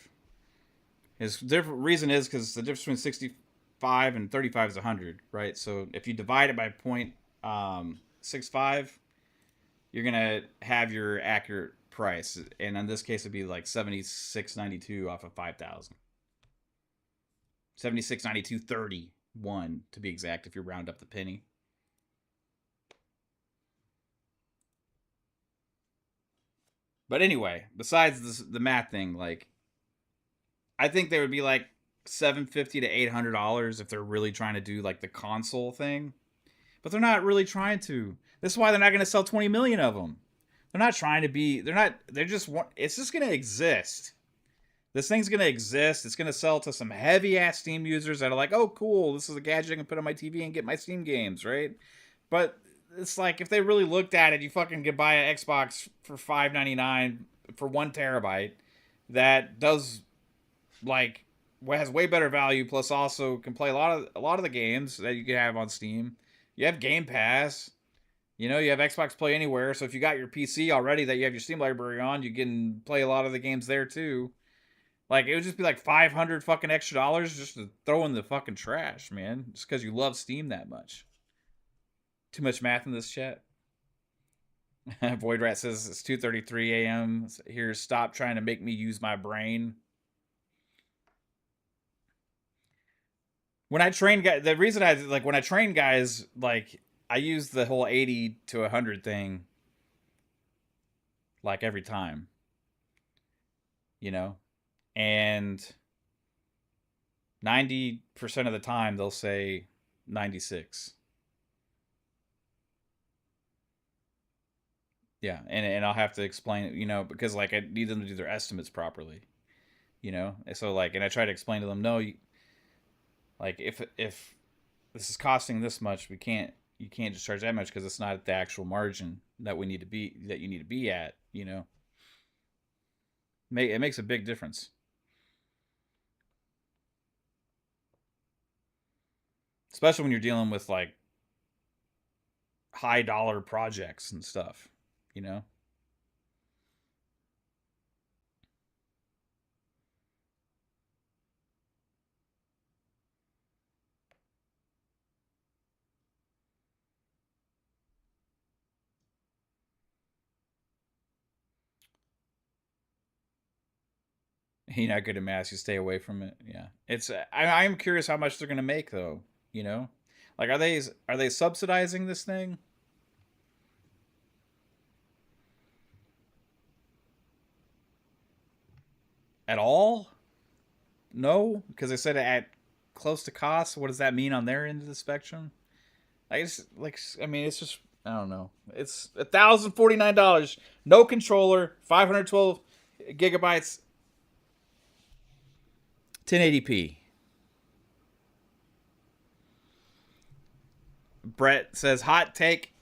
Speaker 1: His different reason is because the difference between 65 and 35 is 100, right? So if you divide it by 0.65, you're gonna have your accurate price, and in this case, it'd be like 76.92 off of 5,000. 76.92.31 to be exact, if you round up the penny. But anyway, besides the math thing, like, I think they would be like $750 to $800 if they're really trying to do like the console thing. But they're not really trying to. This is why they're not going to sell 20 million of them. They're not trying to be. They're not. They're just. It's just going to exist. This thing's going to exist. It's going to sell to some heavy ass Steam users that are like, oh, cool. This is a gadget I can put on my TV and get my Steam games, right? But it's like, if they really looked at it, you fucking could buy an Xbox for $5.99 for 1 TB that does, like, has way better value, plus also can play a lot of the games that you can have on Steam. You have Game Pass. You know, you have Xbox Play Anywhere, so if you got your PC already that you have your Steam library on, you can play a lot of the games there too. Like, it would just be like 500 fucking extra dollars just to throw in the fucking trash, man. Just because you love Steam that much. Too much math in this chat. Void Rat says it's 2:33 a.m. Here, stop trying to make me use my brain. When I train guys, the reason I like when I train guys, like, I use the whole 80 to 100 thing, like, every time, you know, and 90% of the time they'll say 96. Yeah, and I'll have to explain it, because, like, I need them to do their estimates properly, and so, like, and I try to explain to them, no, like, if this is costing this much, you can't just charge that much because it's not at the actual margin that you need to be at. It makes a big difference, especially when you're dealing with, like, high dollar projects and stuff. You know, you're not good at math, you stay away from it. Yeah, I'm curious how much they're gonna make though. You know, like, are they subsidizing this thing at all? No, because they said at close to cost. What does that mean on their end of the spectrum? I mean, it's just, I don't know. It's $1,049, no controller, 512 gigabytes, 1080p. Brett says, hot take.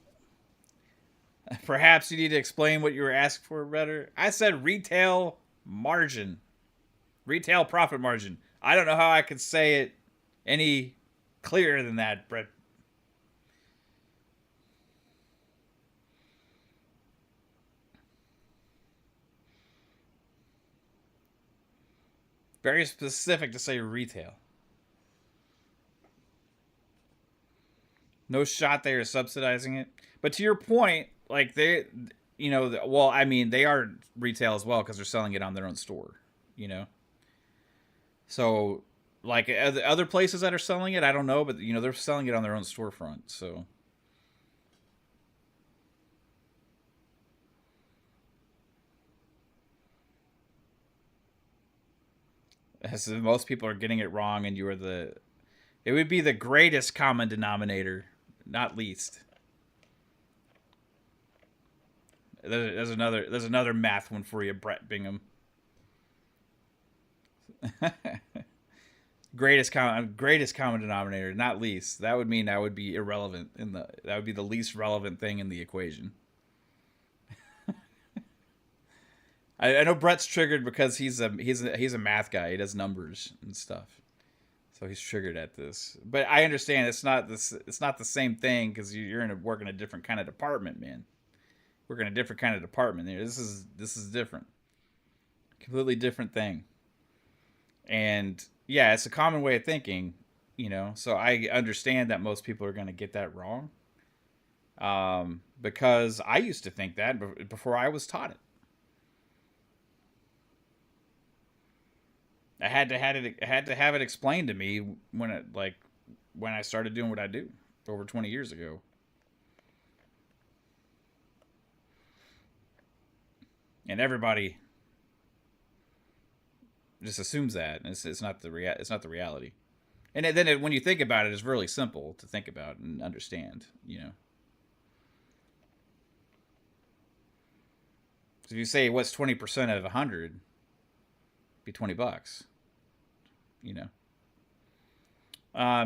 Speaker 1: Perhaps you need to explain what you were asking for better. I said retail margin, retail profit margin. I don't know how I could say it any clearer than that, Brett. Very specific to say retail. No shot they are subsidizing it. But to your point, like they, well, I mean, they are retail as well because they're selling it on their own store, you know? So, like other places that are selling it, I don't know, but, they're selling it on their own storefront, so. As most people are getting it wrong, and it would be the greatest common denominator, not least. There's another math one for you, Brett Bingham. greatest common denominator, not least. That would mean that would be irrelevant that would be the least relevant thing in the equation. I know Brett's triggered because he's a math guy. He does numbers and stuff, so he's triggered at this. But I understand it's not the same thing because you're working a different kind of department, man. Working a different kind of department there. This is different, completely different thing. And yeah, it's a common way of thinking, So I understand that most people are going to get that wrong, because I used to think that before I was taught it. I had to have it explained to me when I started doing what I do over 20 years ago. And everybody just assumes that, and it's not the reality. And then when you think about it, it's really simple to think about and understand. So if you say what's 20% of 100, be $20.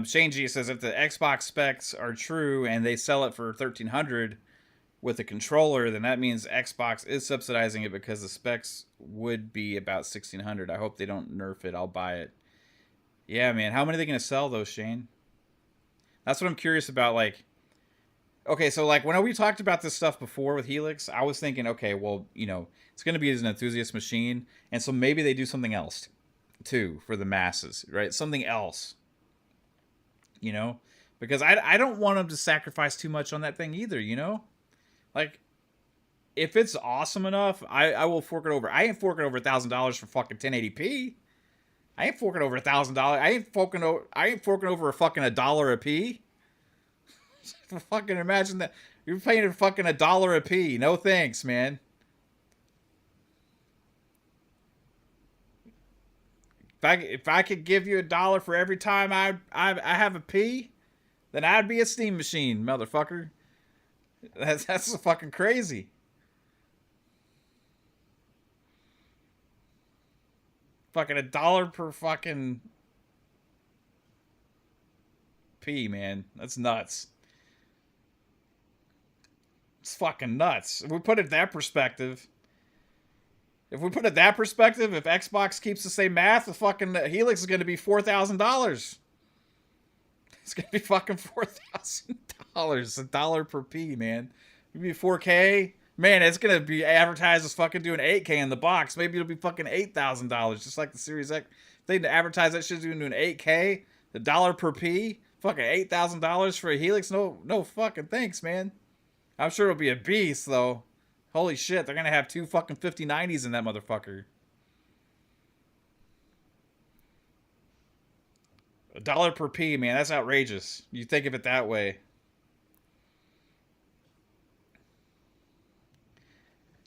Speaker 1: Shane G says if the Xbox specs are true and they sell it for $1,300 with a controller, then that means Xbox is subsidizing it because the specs would be about $1,600. I hope they don't nerf it. I'll buy it. Yeah, man. How many are they going to sell, though, Shane? That's what I'm curious about. Like, okay, so like when we talked about this stuff before with Helix, I was thinking, okay, well, it's going to be an enthusiast machine, and so maybe they do something else too for the masses, right? Something else, because I don't want them to sacrifice too much on that thing either, Like, if it's awesome enough, I will fork it over. I ain't forking over $1,000 for fucking 1080p. I ain't forking over $1,000. I ain't forking over a fucking $1 a p. Fucking imagine that you're paying fucking $1 a p. No thanks, man. If I could give you $1 for every time I have a pee, then I'd be a steam machine, motherfucker. That's fucking crazy. Fucking $1 per fucking pee, man. That's nuts. It's fucking nuts. If we put it in that perspective, if Xbox keeps the same math, the fucking Helix is going to be $4,000. It's going to be fucking $4,000. $1 per P, man. It'll be 4K. Man, it's going to be advertised as fucking doing 8K in the box. Maybe it'll be fucking $8,000, just like the Series X. If they advertise that shit doing 8K, the $1 per P, fucking $8,000 for a Helix. No fucking thanks, man. I'm sure it'll be a beast, though. Holy shit, they're going to have 2 fucking 5090s in that motherfucker. $1 per P, man. That's outrageous. You think of it that way.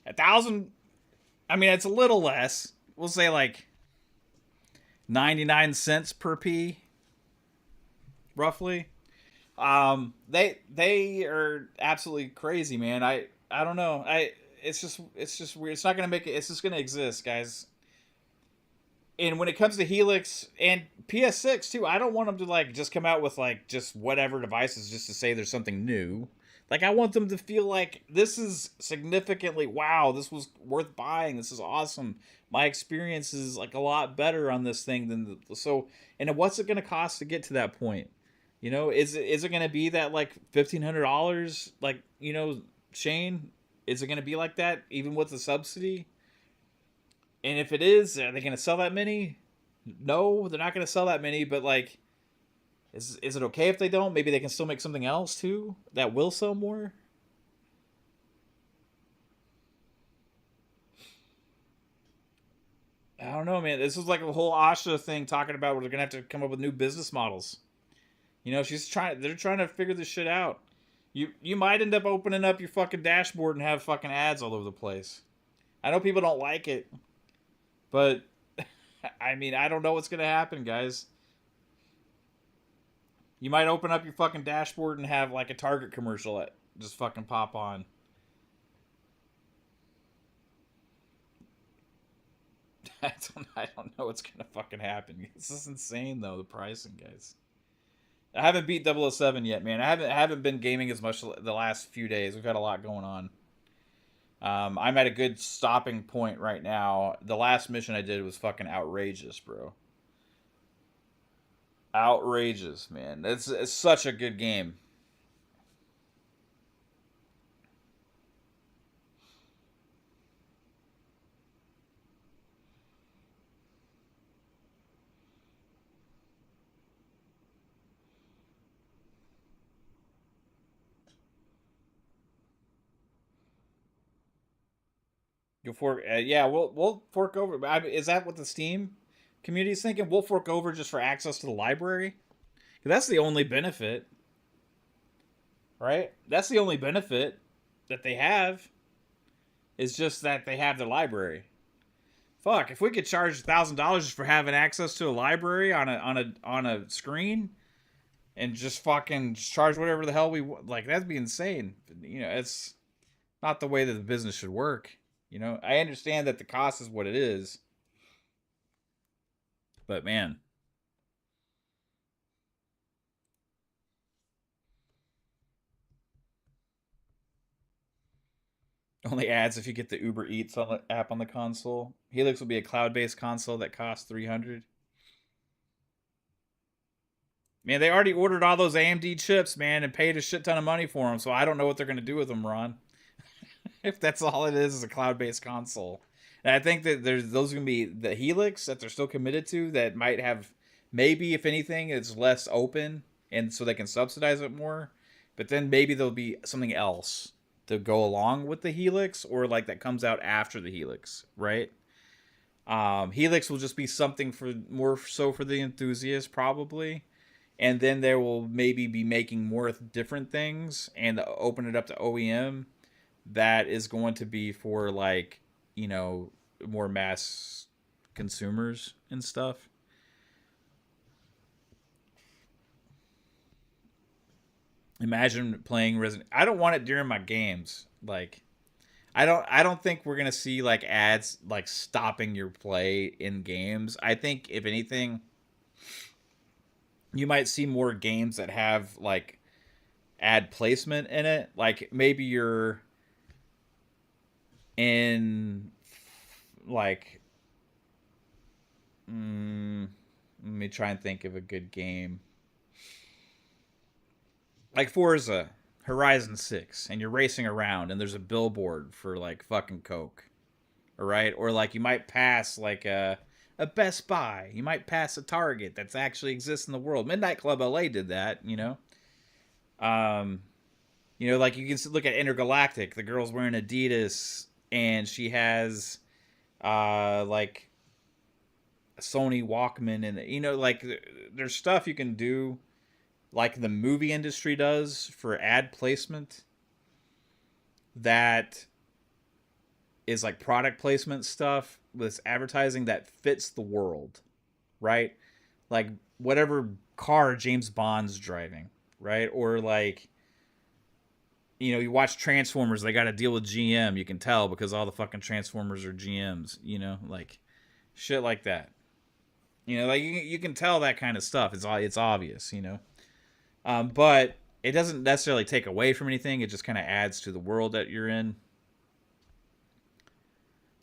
Speaker 1: 1,000. I mean, it's a little less. We'll say like 99 cents per P, roughly. They are absolutely crazy, man. I don't know. It's just weird. It's not gonna make it. It's just gonna exist, guys. And when it comes to Helix and PS6 too, I don't want them to like just come out with like just whatever devices just to say there's something new. Like, I want them to feel like this is significantly, wow, this was worth buying. This is awesome. My experience is like a lot better on this thing than and what's it going to cost to get to that point? Is it going to be that like $1,500? Like, Shane, is it going to be like that even with the subsidy? And if it is, are they going to sell that many? No, they're not going to sell that many, but like, Is it okay if they don't? Maybe they can still make something else too that will sell more. I don't know, man. This is like a whole Asha thing talking about where they're gonna have to come up with new business models. You know, she's trying. They're trying to figure this shit out. You might end up opening up your fucking dashboard and have fucking ads all over the place. I know people don't like it, but I mean, I don't know what's gonna happen, guys. You might open up your fucking dashboard and have like a Target commercial that just fucking pop on. I don't know what's gonna fucking happen. This is insane though, the pricing, guys. I haven't beat 007 yet, man. I haven't been gaming as much the last few days. We've had a lot going on. I'm at a good stopping point right now. The last mission I did was fucking outrageous, bro. Outrageous, man. It's such a good game. You'll fork, yeah, we'll fork over. Is that what the Steam community is thinking? We'll fork over just for access to the library. That's the only benefit, right? That's the only benefit that they have is just that they have the library. Fuck, if we could charge $1,000 for having access to a library on a screen and just fucking charge whatever the hell we want, like that'd be insane. You know, it's not the way that the business should work. You know, I understand that the cost is what it is, but man, only adds if you get the Uber Eats on the app on the console. Helix will be a cloud-based console that costs 300. Man, they already ordered all those AMD chips, man, and paid a shit ton of money for them. So I don't know what they're gonna do with them, Ron. If that's all it is a cloud-based console. And I think that there's those are gonna be the Helix that they're still committed to that might have maybe if anything it's less open and so they can subsidize it more. But then maybe there'll be something else to go along with the Helix or like that comes out after the Helix, right? Helix will just be something for more so for the enthusiasts probably, and then there will maybe be making more different things and open it up to OEM that is going to be for like you know more mass consumers and stuff. Imagine playing Resident. I don't want it during my games. Like I don't think we're gonna see like ads like stopping your play in games. I think if anything, you might see more games that have like ad placement in it. Like maybe you're in like let me try and think of a good game. Like Forza Horizon 6 and you're racing around and there's a billboard for like fucking Coke. All right? Or like you might pass like a Best Buy. You might pass a Target that's actually exists in the world. Midnight Club LA did that, you know. Um like you can look at Intergalactic. The girl's wearing Adidas and she has like a Sony Walkman and like there's stuff you can do like the movie industry does for ad placement that is like product placement stuff with advertising that fits the world, right? Like whatever car James Bond's driving, right? Or like you watch Transformers, they got to deal with GM. You can tell because all the fucking Transformers are GMs, like shit like that. Like you can tell that kind of stuff. It's obvious. But it doesn't necessarily take away from anything. It just kind of adds to the world that you're in.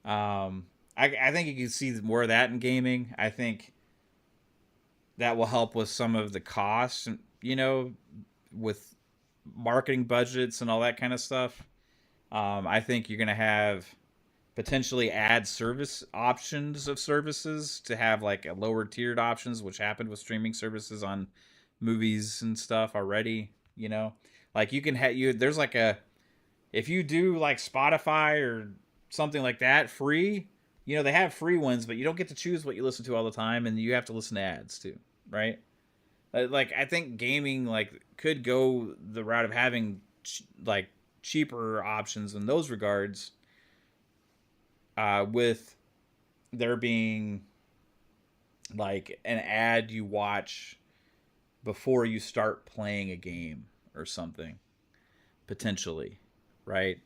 Speaker 1: I think you can see more of that in gaming. I think that will help with some of the costs, with marketing budgets and all that kind of stuff. I think you're going to have potentially add service options of services to have like a lower tiered options, which happened with streaming services on movies and stuff already. You know, like you can have you. There's like a if you do like Spotify or something like that free. You know, they have free ones, but you don't get to choose what you listen to all the time, and you have to listen to ads too, right? Like I think gaming like could go the route of having like cheaper options in those regards, with there being like an ad you watch before you start playing a game or something potentially, right?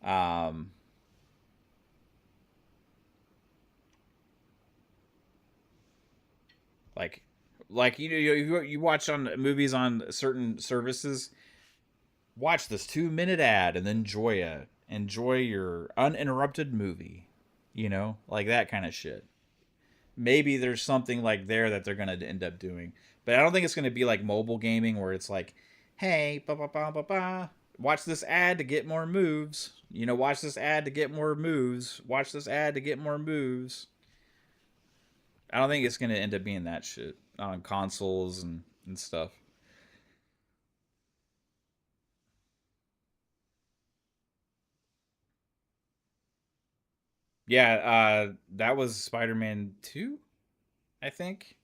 Speaker 1: Um, like like you watch on movies on certain services, watch this 2 minute ad and then enjoy your uninterrupted movie, like that kind of shit. Maybe there's something like there that they're gonna end up doing, but I don't think it's gonna be like mobile gaming where it's like, hey, ba ba ba ba ba, watch this ad to get more moves. Watch this ad to get more moves. Watch this ad to get more moves. I don't think it's gonna end up being that shit on consoles and stuff. Yeah, that was Spider-Man 2, I think.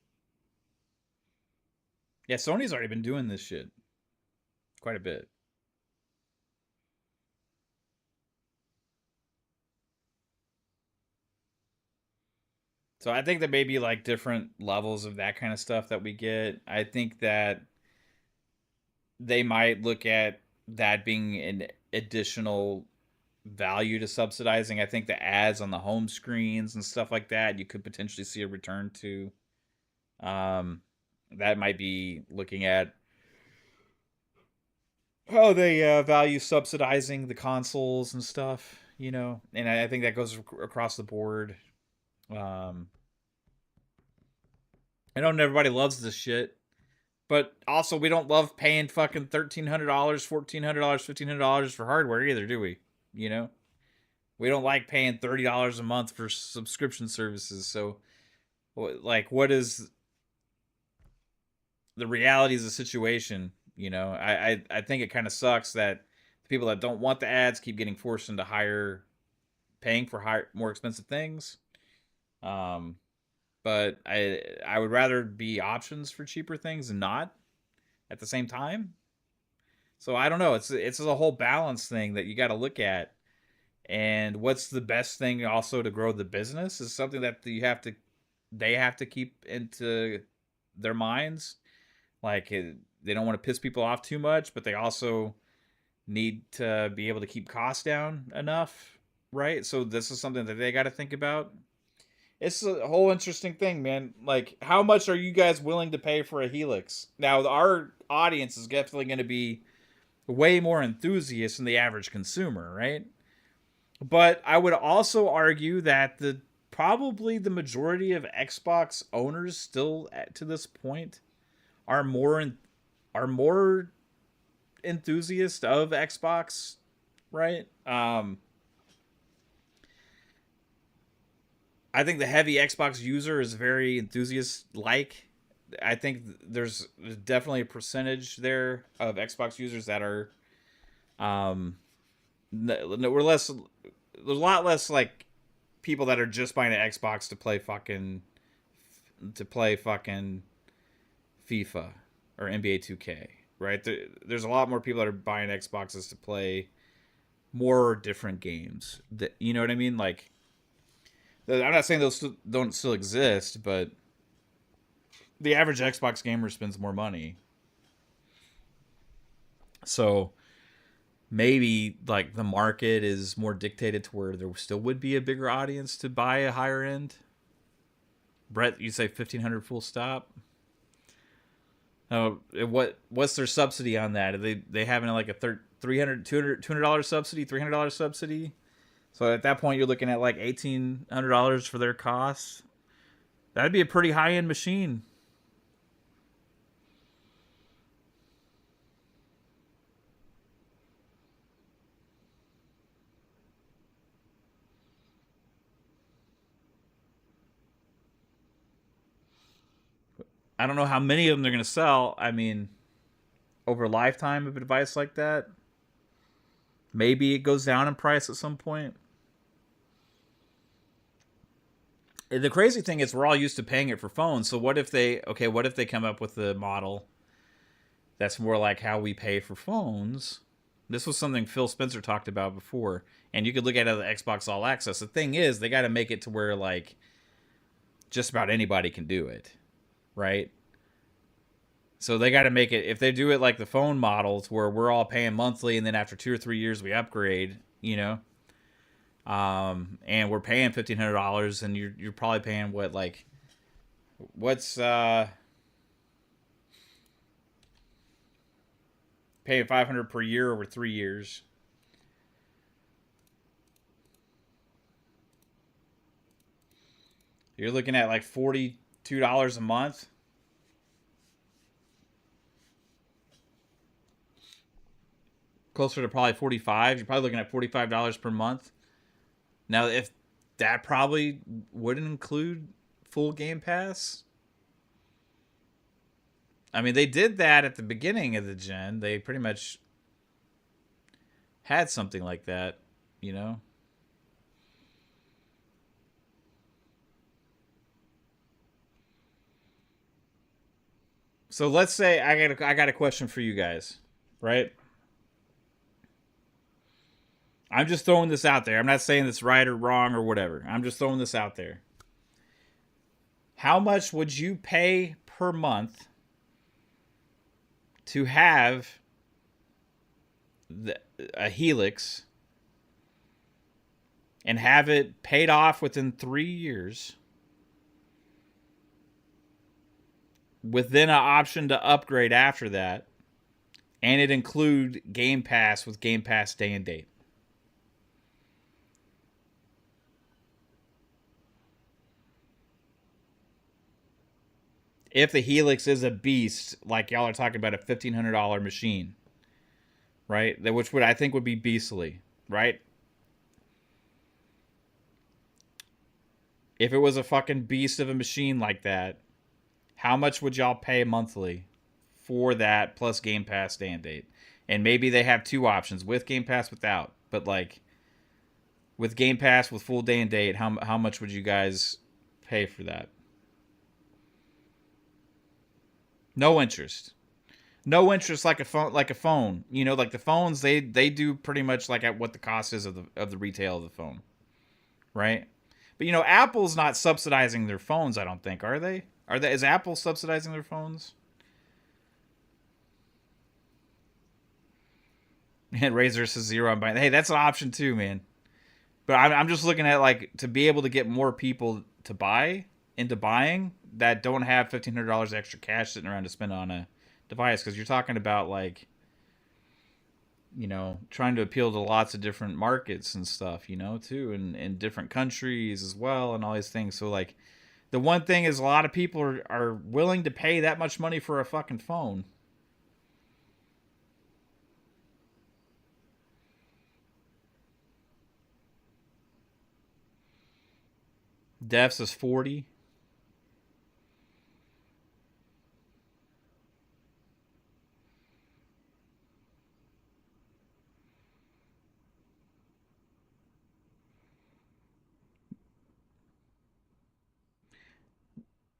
Speaker 1: Yeah, Sony's already been doing this shit quite a bit. So I think there may be like different levels of that kind of stuff that we get. I think that they might look at that being an additional value to subsidizing. I think the ads on the home screens and stuff like that, you could potentially see a return to. Um, that might be looking at how they value subsidizing the consoles and stuff, and I think that goes across the board. Um, I know everybody loves this shit, but also we don't love paying fucking $1,300, $1,400, $1,500 for hardware either, do we? You know, we don't like paying $30 a month for subscription services. So, like, what is the realities of the situation? I think it kind of sucks that the people that don't want the ads keep getting forced into paying for more expensive things. Um, but I would rather be options for cheaper things and not at the same time. So I don't know. It's a whole balance thing that you got to look at. And what's the best thing also to grow the business is something that they have to keep into their minds. Like they don't want to piss people off too much, but they also need to be able to keep costs down enough, right? So this is something that they got to think about. It's a whole interesting thing, man. Like, how much are you guys willing to pay for a Helix? Now, our audience is definitely going to be way more enthusiasts than the average consumer, right? But I would also argue that the probably the majority of Xbox owners still to this point are are more enthusiast of Xbox, right? I think the heavy Xbox user is very enthusiast like. I think there's definitely a percentage there of Xbox users that are um we're less there's a lot less like people that are just buying an Xbox to play fucking FIFA or NBA 2K, right? There's a lot more people that are buying Xboxes to play more different games. You know what I mean? Like, I'm not saying those don't still exist, but the average Xbox gamer spends more money. So maybe like the market is more dictated to where there still would be a bigger audience to buy a higher end. Brett, you say 1,500 full stop? Oh, what's their subsidy on that? Are they having like a $200 subsidy, $300 subsidy? So at that point, you're looking at like $1,800 for their costs. That'd be a pretty high end machine. I don't know how many of them they're going to sell. I mean, over a lifetime of a device like that, maybe it goes down in price at some point. The crazy thing is we're all used to paying it for phones. So what if they come up with a model that's more like how we pay for phones? This was something Phil Spencer talked about before, and you could look at it as the Xbox All Access. The thing is, they got to make it to where like just about anybody can do it, right? So they got to make it, if they do it like the phone models where we're all paying monthly and then after 2 or 3 years we upgrade, you know, and we're paying $1,500 and you're probably paying what's paying $500 per year over 3 years. You're looking at like $42 a month. Closer to probably 45. You're probably looking at $45 per month. Now, if that probably wouldn't include full Game Pass. I mean, they did that at the beginning of the gen. They pretty much had something like that, you know. So let's say I got a question for you guys, right? I'm just throwing this out there. I'm not saying it's right or wrong or whatever. I'm just throwing this out there. How much would you pay per month to have a Helix and have it paid off within 3 years with then an option to upgrade after that, and it include Game Pass with Game Pass day and date? If the Helix is a beast, like y'all are talking about a $1,500 machine, right? Which would I think would be beastly, right? If it was a fucking beast of a machine like that, how much would y'all pay monthly for that plus Game Pass day and date? And maybe they have two options, with Game Pass, without. But like with Game Pass with full day and date, how much would you guys pay for that? No interest. No interest like a phone. You know, like the phones they do pretty much like at what the cost is of the retail of the phone. Right? But you know, Apple's not subsidizing their phones, I don't think, are they? Is Apple subsidizing their phones? And Razer says zero. I'm buying. Hey, that's an option too, man. But I'm just looking at like to be able to get more people to buy into buying that don't have $1,500 extra cash sitting around to spend on a device, because you're talking about like, you know, trying to appeal to lots of different markets and stuff, you know, too, and in different countries as well, and all these things. So like, the one thing is a lot of people are willing to pay that much money for a fucking phone. Defs is 40.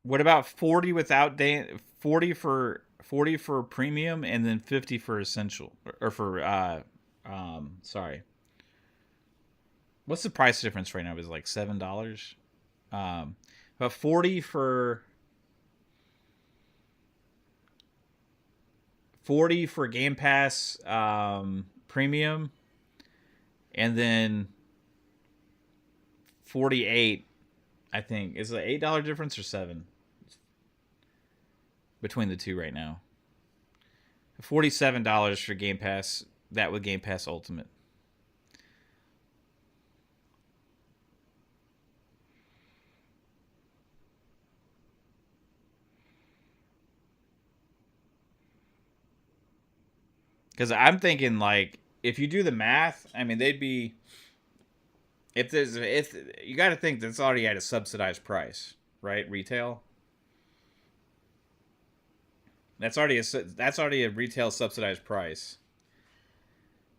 Speaker 1: What about 40 without 40 for premium and then 50 for essential, or for sorry. What's the price difference right now? Is it like $7? But 40 for Game Pass premium, and then 48, I think. Is it an $8 difference or 7 between the two right now? $47 for Game Pass, that with Game Pass Ultimate. Because I'm thinking, like, if you do the math, I mean, they'd be, if you got to think that's already at a subsidized price, right? Retail. That's already a retail subsidized price.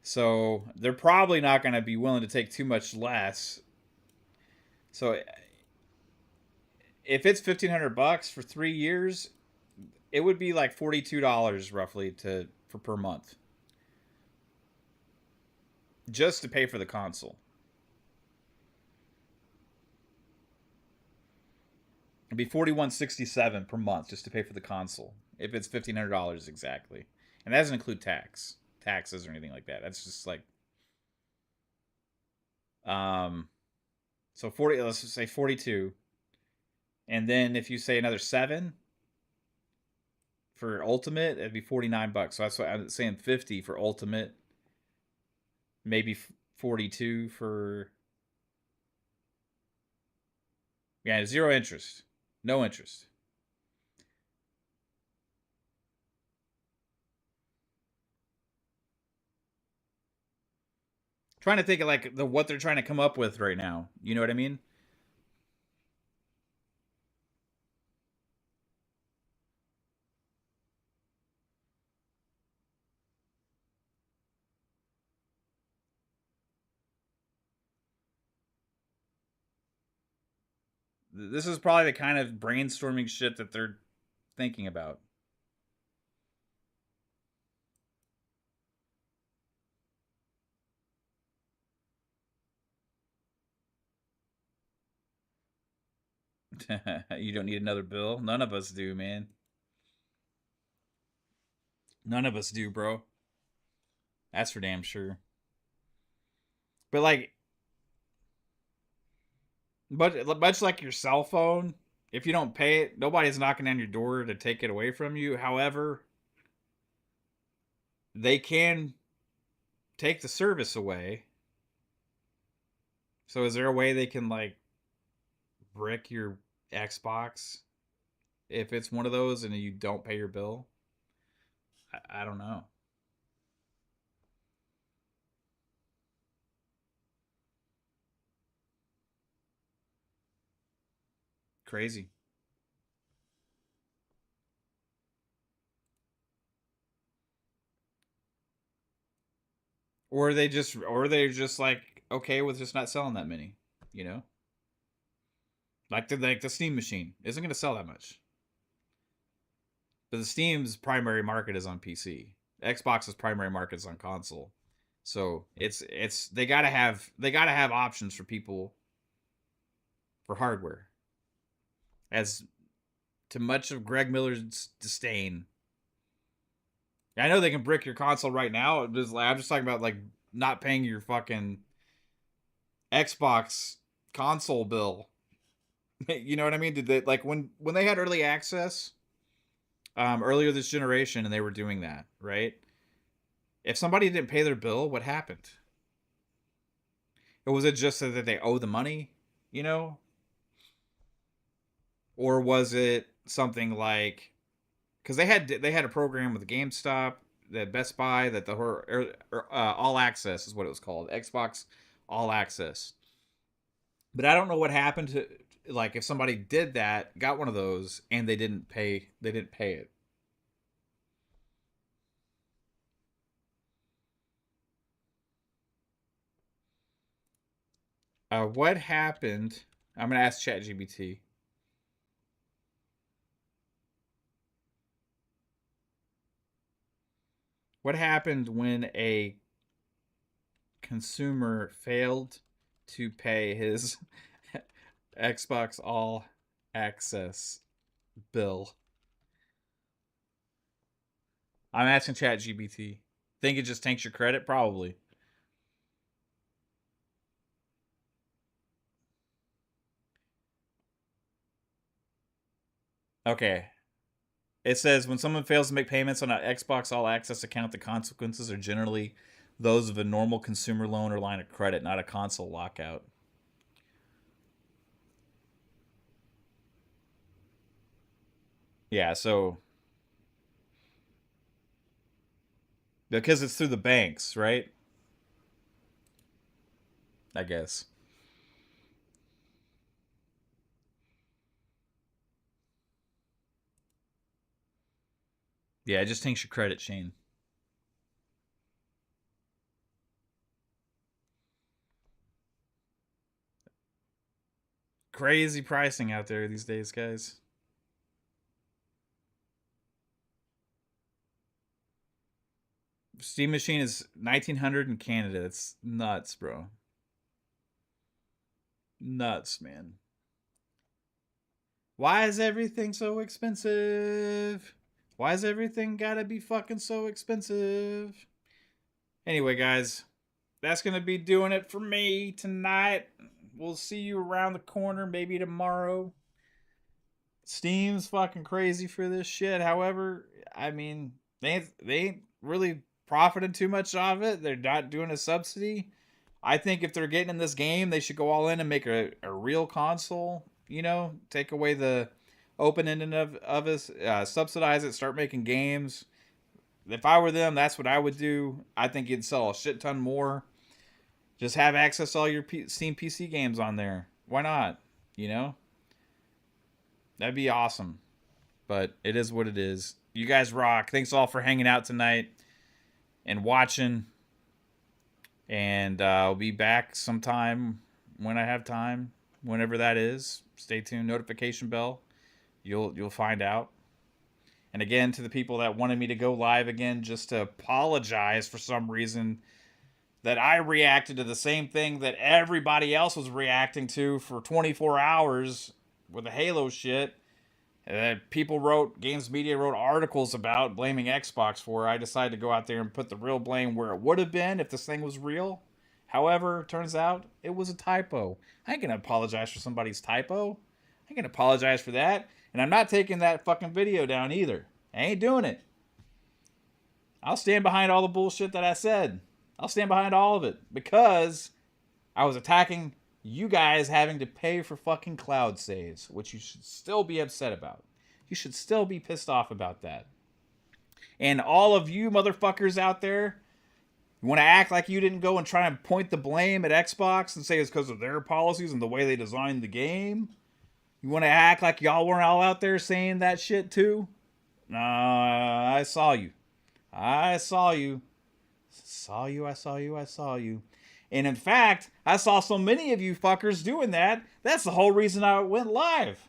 Speaker 1: So they're probably not going to be willing to take too much less. So if it's $1,500 for 3 years, it would be like $42 roughly to for per month, just to pay for the console. It'd be $41.67 per month just to pay for the console if it's $1,500 exactly, and that doesn't include taxes or anything like that. That's just like um, so 40. Let's just say 42, and then if you say another seven for Ultimate, it'd be $49. So that's why I'm saying 50 for Ultimate, maybe 42 for yeah, zero interest, no interest. Trying to think of like what they're trying to come up with right now. You know what I mean? This is probably the kind of brainstorming shit that they're thinking about. You don't need another bill. None of us do, man. None of us do, bro. That's for damn sure. But like, but much like your cell phone, if you don't pay it, nobody's knocking on your door to take it away from you. However, they can take the service away. So is there a way they can like brick your Xbox if it's one of those and you don't pay your bill? I don't know. Crazy. Or they're just like okay with just not selling that many, you know? Like the Steam machine isn't going to sell that much. But the Steam's primary market is on PC. Xbox's primary market is on console. So it's they gotta have options for people for hardware. As to much of Greg Miller's disdain, I know they can brick your console right now. I'm just talking about like not paying your fucking Xbox console bill. You know what I mean? Did they like when they had early access earlier this generation and they were doing that, right? If somebody didn't pay their bill, what happened? Or was it just that they owe the money, you know? Or was it something like because they had a program with GameStop, that Best Buy, that All Access is what it was called, Xbox All Access. But I don't know what happened to like if somebody did that, got one of those, and they didn't pay it. What happened? I'm gonna ask ChatGPT. What happened when a consumer failed to pay his Xbox All Access bill? I'm asking ChatGPT. Think it just tanks your credit? Probably. Okay. It says when someone fails to make payments on an Xbox All Access account, the consequences are generally those of a normal consumer loan or line of credit, not a console lockout. Yeah, so because it's through the banks, right? I guess. Yeah, just tanks your credit, Shane. Crazy pricing out there these days, guys. Steam Machine is 1900 in Canada. It's nuts, bro. Nuts, man. Why is everything so expensive? Why is everything gotta be fucking so expensive? Anyway, guys, that's gonna be doing it for me tonight. We'll see you around the corner, maybe tomorrow. Steam's fucking crazy for this shit. However, I mean, they ain't really profiting too much off it. They're not doing a subsidy. I think if they're getting in this game, they should go all in and make a real console. You know, take away the open ending of it, subsidize it, start making games. If I were them, that's what I would do. I think you'd sell a shit ton more. Just have access to all your Steam PC games on there. Why not? You know? That'd be awesome. But it is what it is. You guys rock. Thanks all for hanging out tonight and watching. And I'll be back sometime when I have time, whenever that is. Stay tuned. Notification bell. You'll find out. And again, to the people that wanted me to go live again, just to apologize for some reason that I reacted to the same thing that everybody else was reacting to for 24 hours with the Halo shit. That people wrote, Games Media wrote articles about, blaming Xbox for. I decided to go out there and put the real blame where it would have been if this thing was real. However, turns out it was a typo. I ain't gonna apologize for somebody's typo. I ain't gonna apologize for that. And I'm not taking that fucking video down either. I ain't doing it. I'll stand behind all the bullshit that I said. I'll stand behind all of it. Because I was attacking you guys having to pay for fucking cloud saves, which you should still be upset about. You should still be pissed off about that. And all of you motherfuckers out there, you want to act like you didn't go and try and point the blame at Xbox and say it's because of their policies and the way they designed the game? You want to act like y'all weren't all out there saying that shit too? I saw you. I saw you. I saw you. And in fact, I saw so many of you fuckers doing that. That's the whole reason I went live.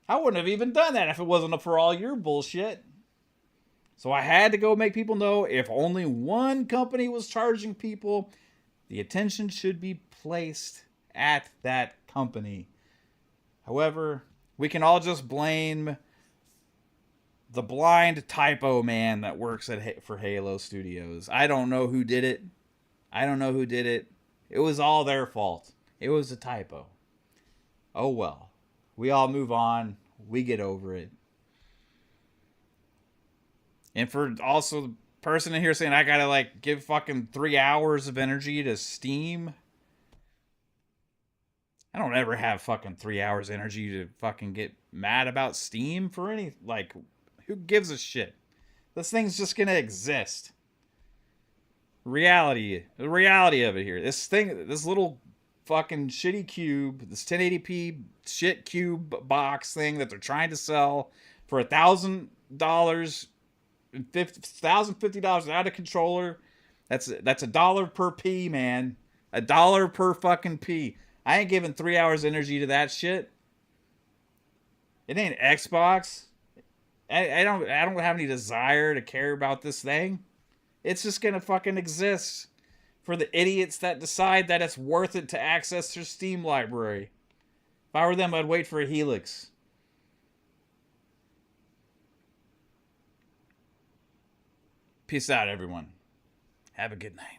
Speaker 1: I wouldn't have even done that if it wasn't for all your bullshit. So I had to go make people know if only one company was charging people, the attention should be placed at that company. However, we can all just blame the blind typo man that works for Halo Studios. I don't know who did it. It was all their fault. It was a typo. Oh well. We all move on. We get over it. And for also the person in here saying I gotta give fucking 3 hours of energy to Steam. I don't ever have fucking 3 hours energy to fucking get mad about Steam for any, who gives a shit? This thing's just gonna exist. The reality of it here. This little fucking shitty cube, this 1080p shit cube box thing that they're trying to sell for $1,000, $1,050 out of controller. That's $1 per P, man. $1 per fucking P. I ain't giving 3 hours energy to that shit. It ain't Xbox. I don't have any desire to care about this thing. It's just gonna fucking exist for the idiots that decide that it's worth it to access their Steam library. If I were them, I'd wait for a Helix. Peace out, everyone. Have a good night.